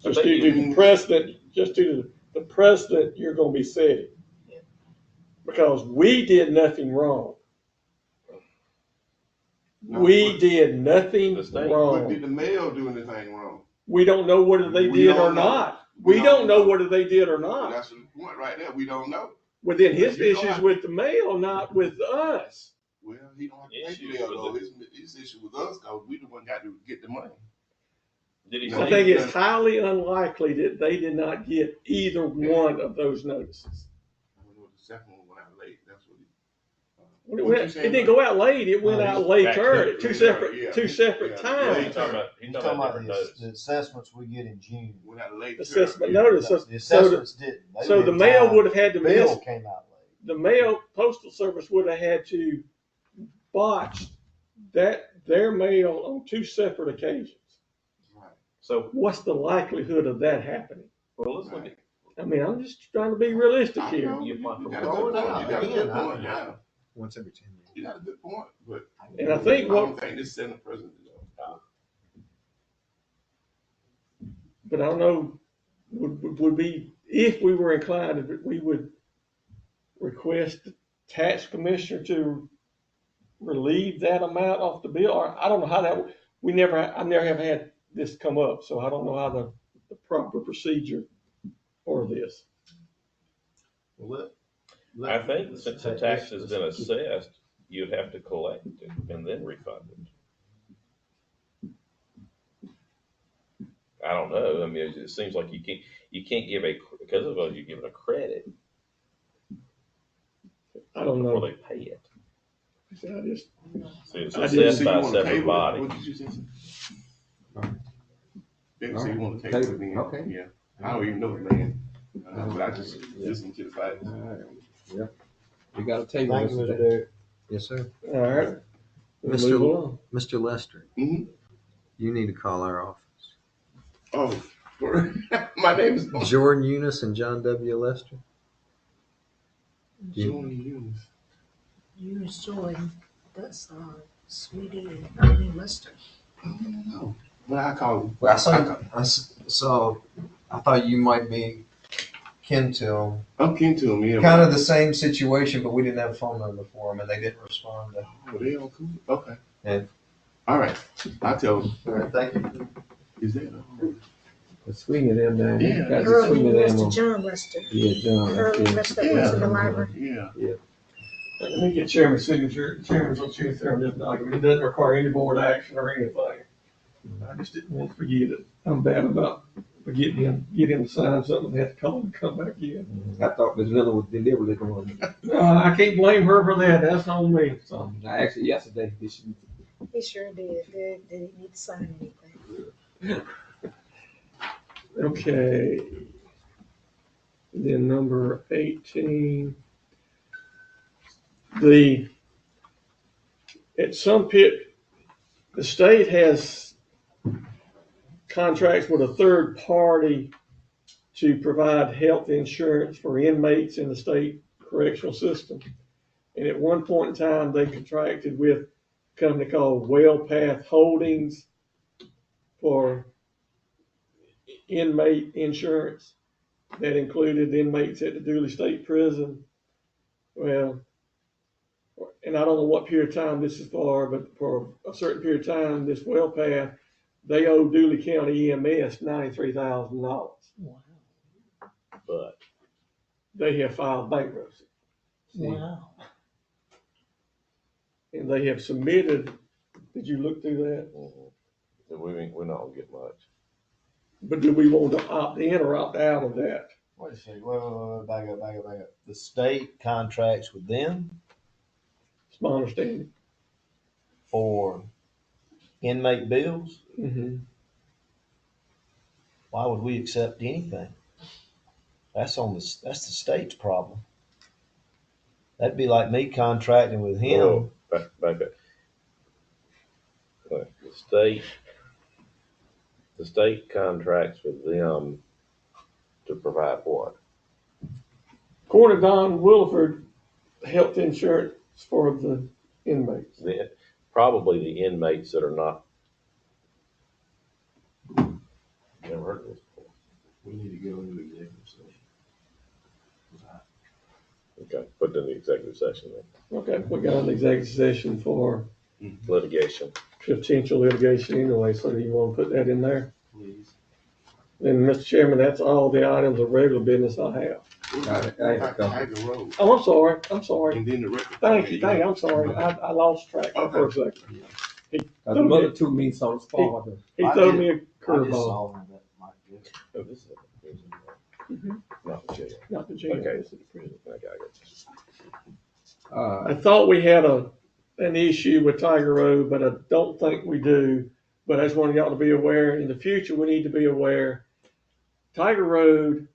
I due think to the precedent, just due to the precedent you're gonna be setting. Because we did nothing wrong. No, We but- did nothing The state- But wrong. did the mayor do anything wrong? We don't know whether they We did or don't know. not. We We don't don't know know. whether they did or not. That's the point right there. We don't know. Within his You know, issues with the mail, not with us. Well, he don't have to pay Issues the mayor with though. His issue with us, cause we the one got to get the money. Did he No. I say? think it's highly unlikely that they did not get either one of those notices. I don't know if the second one went out late. That's what he. When What you it saying didn't about- go out late, it went out later at two Yeah, separate yeah. two separate Yeah. He's times. talking about different notice. the assessments we get in June. Went out late. Assessment yeah. notice. The So assessments didn't. They so were the in mail time. would have had to The bill miss, came out late. the mail, postal service would have had to botch their mail on two separate occasions. Right. So, What's the likelihood of that happening? well, let's look at, I mean, I'm just trying to be realistic I here. know. You apply for You got a Throw good it point. out. You got a good Again, point. Yeah. Once every 10 years. You got a good point, but And I think I what, don't think this Senate president. but I don't know, would be, if we were inclined, we would request the tax commissioner to relieve that amount off the bill, or I don't know how that, I never have had this come up, so I don't know how the proper procedure for this. Well, I think since the tax has been assessed, you'd have to collect it and then refund it. I don't know. I mean, it seems like you can't give because of you giving a credit I don't before know. they pay it. I just, See, it's I assessed didn't- by a you wanna separate table it? body. What did you say? Right. Yeah, They say you want to Table table it. it then. Okay. Yeah. I don't even know the man, but I just listen to the facts. All right. Yep. We got a table. Thank you, Mr. Mr. Day. Derek. Yes, sir. All right. We'll Mr. move along. Mr. Lester, Mhm. you need to call our office. Oh, my name is Jordan Eunice and John W. Lester. Jordan Eunice. Eunice Jordan, that's Sweetie and Ernie Lester. I don't know. Well, I call him. Well, I thought you might be kin to him. I'm kin to him, yeah. Kind of the same situation, but we didn't have a phone number for him, and they didn't respond. Oh, they all cool. Okay. Yeah. All right. I tell him. All right, thank you. Is that? The Sweeney them down Yeah. here. Got the Early Sweeney them Lester, on. John Lester. Yeah, John. Early Yeah. Lester went to the library. Yeah. Let me get chairman's signature. Chairman's will choose there on this document. It doesn't require any board action or anything. I just didn't want to forget it. I'm bad about forgetting him, get him to sign something, they have to call him and come back in. I thought Ms. Miller was deliberately going. I can't blame her for that. That's on me. So, I asked her yesterday. Did she? He sure did. Did he need to sign anything? okay. Then number 18. At some pit, the state has contracts with a third party to provide health insurance for inmates in the state correctional system. And at one point in time, they contracted with a company called WellPath Holdings for inmate insurance. That included inmates at the Dooley State Prison. Well, and I don't know what period of time this is for, but for a certain period of time, this WellPath, they owe Dooley County EMS $93,000. Wow. But They have filed bankruptcy, Wow. and they have submitted. Did you look through that? we're not gonna get much. But do we want to opt in or opt out of that? Wait a second, wait, back up. The state contracts with them It's my understanding. for inmate bills. Mm-hmm. Why would we accept anything? That's the state's problem. That'd be like me contracting with him. Oh, back up. The state contracts with them to provide what? According to Don Williford, health insurance for the inmates. Probably the inmates that are not. Never heard of this before. We need to go into executive session. Okay, put it in the executive session then. Okay, we got an executive session for Litigation. potential litigation anyway, so do you want to put that in there? Please. Then, Mr. Chairman, that's all the items of regular business I have. Got it. I have to go. Tiger Road. Oh, I'm sorry. And then the record. Thank you, I'm sorry. I lost track for a second. The mother two means on the spot. He threw me a I just curveball, saw that might get it. Oh, this is Mhm. not the jail. not the jail. Okay. this is the prison. Okay, I got you. I thought we had an issue with Tiger Road, but I don't think we do. But I just wanted y'all to be aware, in the future, we need to be aware. Tiger Road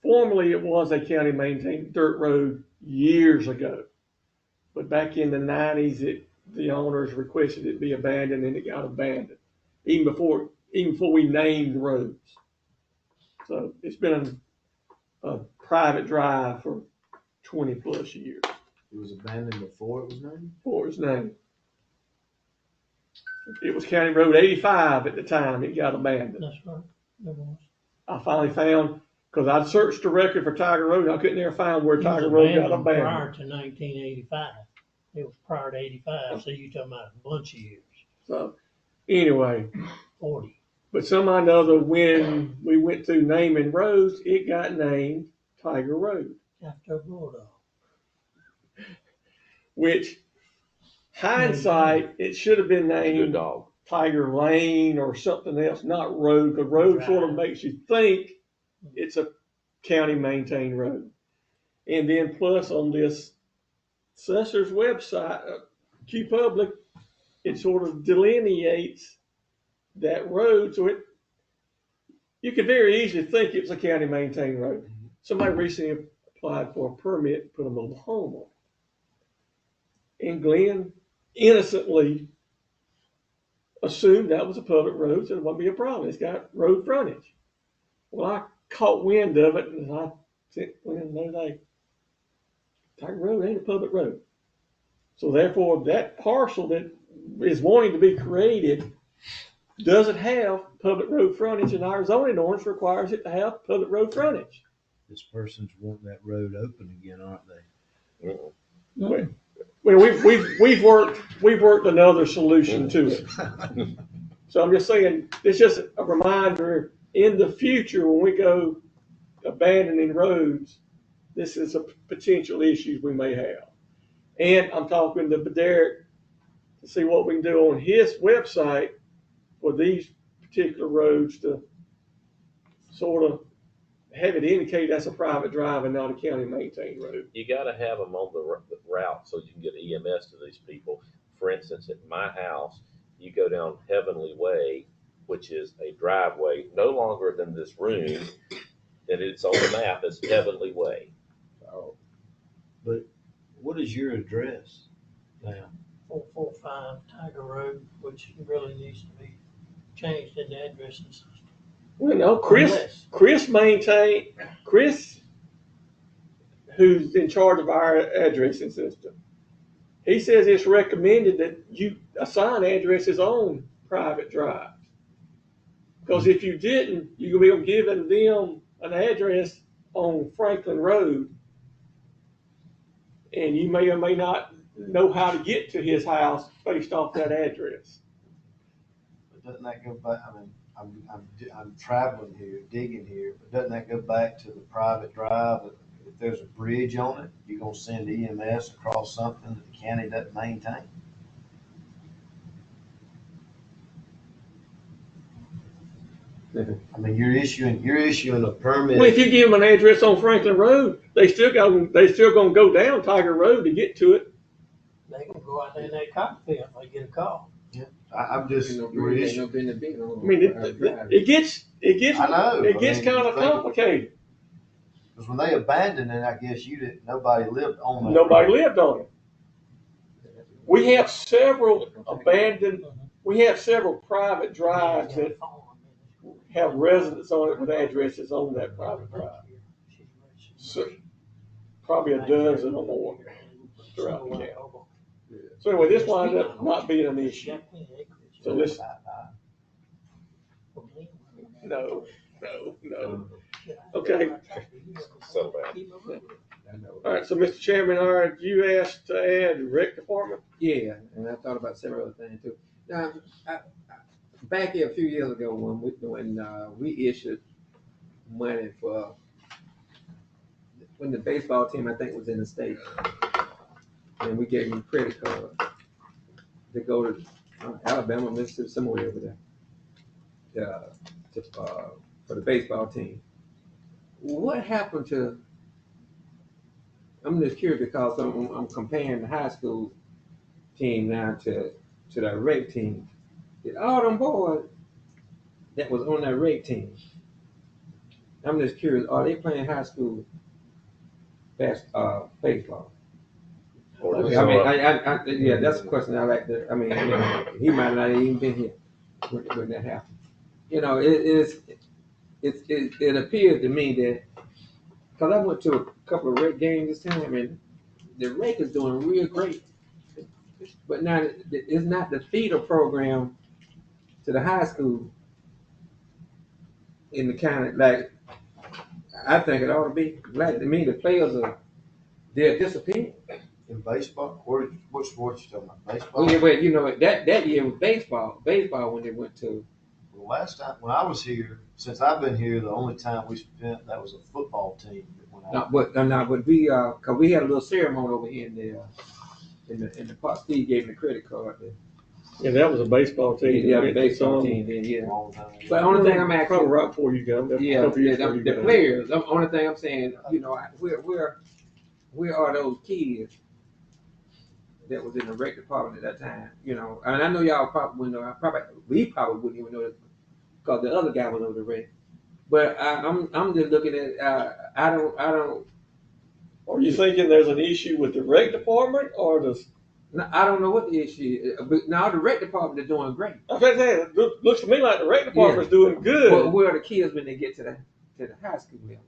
formerly it was a county maintained dirt road years ago. But back in the 90s, the owners requested it be abandoned and it got abandoned. Even before we named roads. So it's been a private drive for 20 plus years It was abandoned before it was named? before its name. It was County Road 85 at the time it got abandoned. That's right. It was. I finally found, because I searched the record for Tiger Road, I couldn't ever find where It was Tiger Road got abandoned abandoned. prior to 1985. It was prior to 85, so you're talking about a bunch of years, So anyway, 40. but somehow or another, when we went through naming roads, it got named Tiger Road, After a bulldog. which hindsight, it should have been Good named dog. Tiger Lane or something else, not road, because road sort of makes you think it's a county maintained road. And then plus on this assessor's website, Q Public, it sort of delineates that road, so you could very easily think it's a county maintained road. Somebody recently applied for a permit to put a mobile home on it. And Glenn innocently assumed that was a public road, so it wouldn't be a problem. It's got road frontage. Well, I caught wind of it, and I said, Glenn, no, Tiger Road ain't a public road. So therefore, that parcel that is wanting to be created doesn't have public road frontage, and our zoning ordinance requires it to have public road frontage. This person's wanting that road open again, aren't they? Well, we've worked another solution to it. So I'm just saying, it's just a reminder in the future when we go abandoning roads, this is a potential issue we may have. And I'm talking to Derek to see what we can do on his website for these particular roads to sort of have it indicate that's a private drive and not a county maintained road. You got to have them on the route so you can get EMS to these people. For instance, at my house, you go down Heavenly Way, which is a driveway no longer than this room, and it's on the map as Heavenly Way. Oh. But what is your address now? 445 Tiger Road, which really needs to be changed in the addressing system. Well, no, Chris, who's in charge of our addressing system, he says it's recommended that you assign addresses on private drives. Because if you didn't, you will be giving them an address on Franklin Road, and you may or may not know how to get to his house based off that address. But doesn't that go back? I mean, I'm traveling here, digging here, but doesn't that go back to the private drive? If there's a bridge on it, you're gonna send EMS across something that the county doesn't maintain? I mean, you're issuing a permit. Well, if you give them an address on Franklin Road, they still gonna go down Tiger Road to get to it. They can go out there in that cockpit if they get a call. I'm just, I I mean, it I know. gets kind of complicated. Because when they abandoned it, I guess nobody lived on that. Nobody lived on it. We have several private drives that have residents on it with addresses on that private drive. So, probably a dozen or more throughout the county. So anyway, this winds up not being an issue. So this, no. Okay. Settle down. All right, so Mr. Chairman, you asked to add rec department? Yeah, and I thought about several other things too. Now, back here a few years ago when we issued money for when the baseball team I think was in the state, and we gave them credit cards to go to Alabama, Mississippi, somewhere over there for the baseball team. What happened to? I'm just curious because I'm comparing the high school team now to the rec team. Did all them boys that was on that rec team, I'm just curious, are they playing high school baseball? Yeah, that's a question I like to. I mean, he might not have even been here when that happened. You know, it appeared to me that because I went to a couple of rec games this time, and the rec is doing real great. But now it's not the feeder program to the high school in the kind of like I think it ought to be. Like to me, the players they're disappearing. In baseball? What sport you talking about? Baseball? Well, you know that year was baseball. Baseball when they went to. Well, last time when I was here, since I've been here, the only time we spent that was a football team that went out. But we cause we had a little ceremony over here in the park. Steve gave me the credit card. Yeah, that was a baseball team. Yeah, baseball team. Then yeah. But the only thing I'm asking, probably right before you go. The players. The only thing I'm saying, you know, where are those kids that was in the rec department at that time, you know, and I know y'all probably wouldn't know, we probably wouldn't even know it because the other guy was over the rec. But I'm just looking at, I don't, Are you thinking there's an issue with the rec department or I don't know what the issue is, but now the rec department is doing great. I think that looks to me like the rec department's doing good. But where are the kids when they get to the high school level?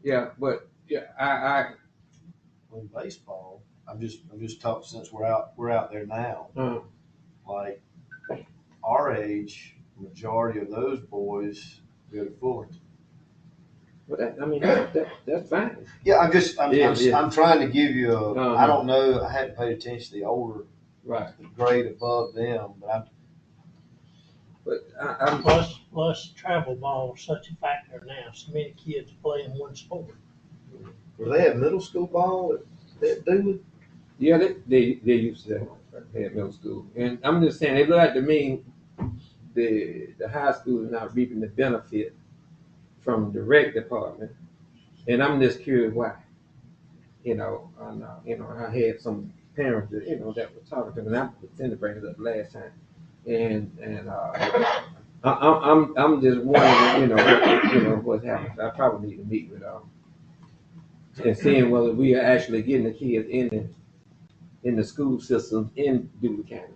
Yeah, but yeah, I On baseball, I'm just talking since we're out there now. Like our age, majority of those boys go to Fullerton. But that's fine. Yeah, I'm trying to give you Uh-huh. I don't know, I hadn't paid attention to the older Right. the grade above them, but I'm Plus travel ball is such a factor now. So many kids play in one sport. do they have middle school ball at Dooley? Yeah, they used to have middle school, and I'm just saying it look like to me the high school is not reaping the benefit from the rec department, and I'm just curious why. You know, I had some parents that that were talking to me, and I pretended to bring it up last time, and I'm just wondering, what's happening. I probably need to meet with and seeing whether we are actually getting the kids in the school systems in Dooley County,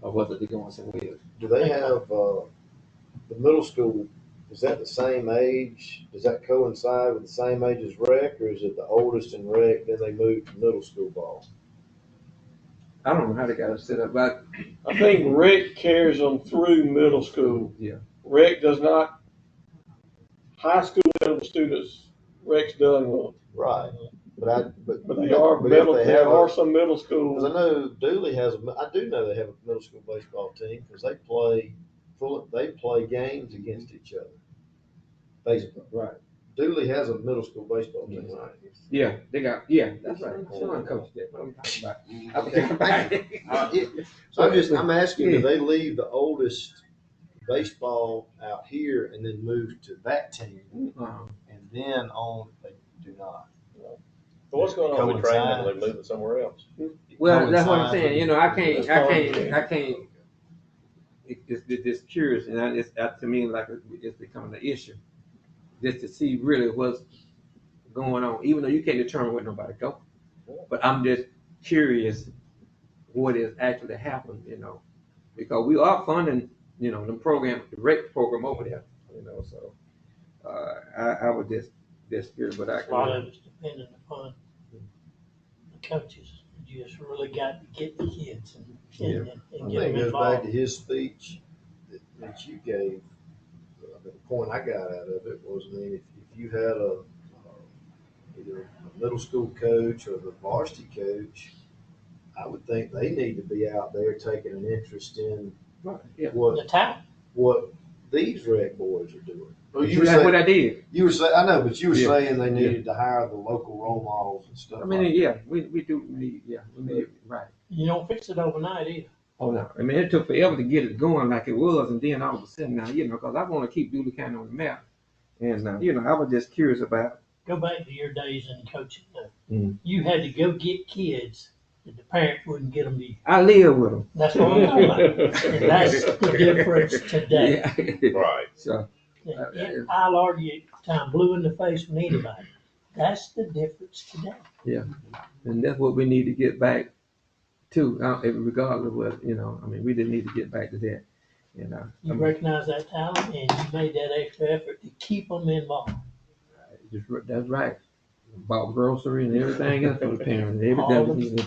or whether they're going somewhere else. Do they have the middle school? Is that the same age? Does that coincide with the same age as rec, or is it the oldest in rec, then they move to middle school ball? I don't know how they got it set up, but I think rec carries them through middle school. Yeah. Rec does not. High school level students, rec's done with. Right. But there are some middle schools. Because I know Dooley has I do know they have a middle school baseball team because they play games against each other. Baseball. Right. Dooley has a middle school baseball team, right? Yeah, they got. Yeah, that's right. Someone coached that. What I'm talking about. I'm thinking about it. I'm asking, do they leave the oldest baseball out here and then move to that team, and then on they do not? But what's going on with training? Are they moving somewhere else? Well, that's what I'm saying. I can't. It's curious, and it's to me like it's becoming an issue, just to see really what's going on. Even though you can't determine where nobody go, but I'm just curious what is actually happening. Because we are funding, the program, the rec program over there. So I was just curious, but A lot of it's dependent upon the coaches. You just really got to get the kids and I get think them it goes involved. back to his speech that you gave. The point I got out of it was, if you had either a middle school coach or the varsity coach, I would think they need to be out there taking an interest in The talent. what these rec boys are doing. Well, That's what I did. You were saying, I know, but you were Yeah. saying they needed to hire the local role models and stuff. I mean, we do need, we need, right. You don't fix it overnight either. Oh no, I mean it took forever to get it going like it was, and then all of a sudden now, because I want to keep Dooley County on the map, and I was just curious about. Go back to your days in coaching. Though. Mm. You had to go get kids that the parents wouldn't get them to you. I live with them. That's what I'm talking about. And that's the difference today. Yeah. Right. So. I'll argue time blue in the face with anybody. That's the difference today. Yeah, and that's what we need to get back to, regardless of what, we didn't need to get back to that. You recognize that talent and you made that extra effort to keep them involved. That's right. Bought grocery and everything else for the parents.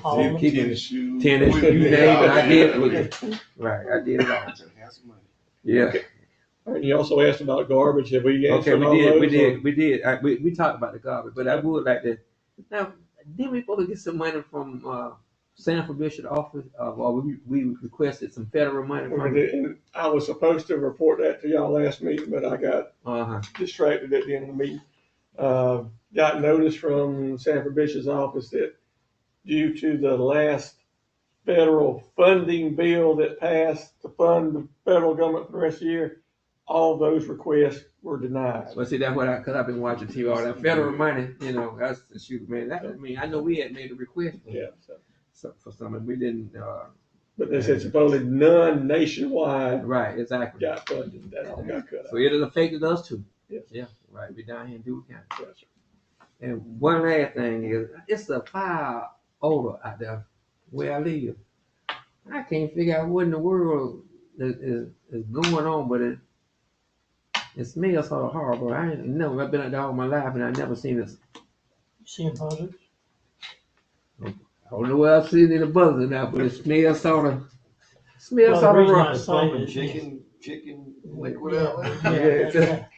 Tennis shoes, you name it, I did it. Right, I did it all. Yeah. And you also asked about garbage. Have we answered all those? We did. We talked about the garbage, but I would like to. Now, didn't we supposed to get some money from Sanford Bishop's office? Or we requested some federal money from it? And I was supposed to report that to y'all last meeting, but I got distracted at the end of the meeting. Got notice from Sanford Bishop's office that due to the last federal funding bill that passed to fund the federal government for the rest of the year, all those requests were denied. Well, see, that's what because I've been watching TV, all that federal money, that's the shoot, man. I know we had made a request. Yeah. for some, we didn't, But they said supposedly none nationwide right, exactly. got funded. That all got cut out. So it has affected us too. Yes. Yeah, right, we down here in Duke County. Yes, sir. And one last thing is, it's a fire odor out there where I live. I can't figure out what in the world is going on, but it smells sort of horrible. I've been out there all my life and I never seen this. You seeing buzzards? I don't know where I've seen any buzzing now, but it smells sort of Well, the reason I rough. say Pumping that is- chicken liquid Yeah, out there.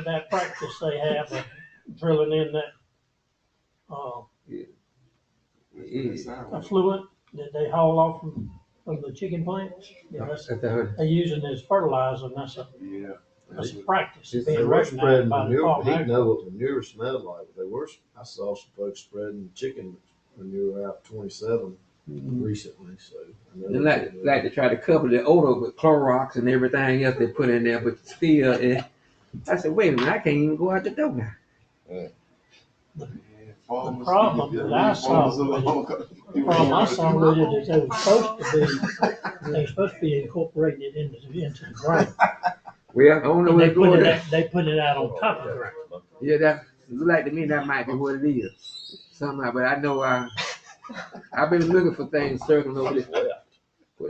that practice they have of drilling in that, affluent that they haul off from the chicken plants. Yeah, they use it as fertilizer, and that's a practice They being were recognized spreading by the manure, Department he'd of know what manure smelled like. I saw some folks spreading chicken manure out 27 recently, so. I know They they're like to try to cover the odor with Clorox and everything else they put in there, but still, I said, wait a minute, I can't even go out the door now. The problem that I saw with it is they were supposed to be incorporated into the ground. Well, I don't know And what's going on. they put it out on top of the ground. Yeah, that look like to me that might be what it is somehow. But I know I've been looking for things circling over this, but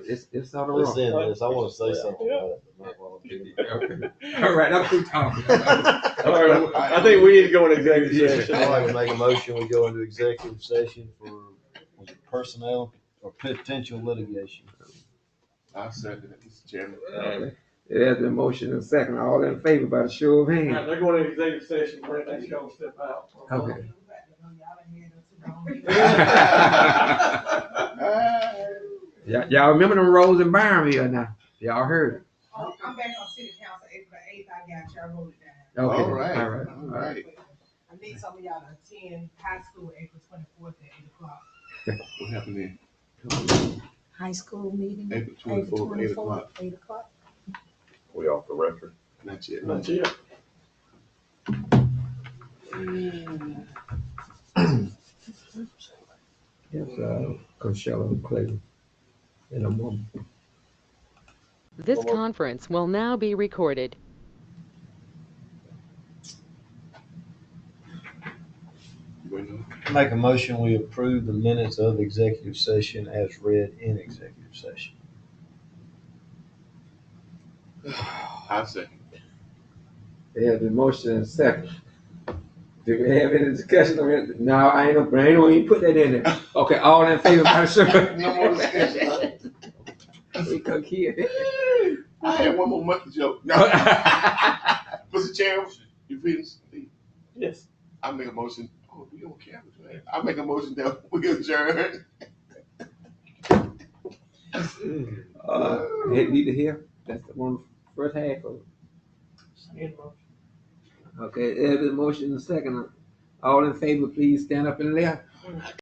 it's sort of wrong. Listen, this, I want to say something about it, but not while I'm here. Okay. All right, I'm through talking. All right, I think we need to go into executive session. I'd like to make a motion, we go into executive session for, was it personnel or potential litigation? I second it, Mr. Chairman. There's a motion and a second. All in favor by the show of All right, hands. they're going into executive session. Brent, they should all step out. Okay. Y'all remember them roads in Byronville now? Y'all heard it. Oh, I'm back on city council April 8th. I got y'all wrote it down. Okay. All right, All right. all right. I need some of y'all to attend high school April 24th at 8 o'clock. What happened then? High school meeting. April 24th, 8 o'clock. 8 o'clock. We off the record? Not yet. Not yet. Yes, Coachella Clayton in a moment. This conference will now be recorded. Make a motion, we approve the minutes of executive session as read in executive session. I second. There's a motion and a second. Do we have any discussion on it? No, I ain't gonna even put that in there. Okay, all in favor by the show. No more discussion. We come here. I had one more monkey joke. No. Mr. Chairman, you finished? Yes. I make a motion. Oh, we don't care, man. I make a motion that we adjourn. Need to hear? That's the one first half of it. Second motion. Okay, there's a motion and a second. All in favor, please stand up and left.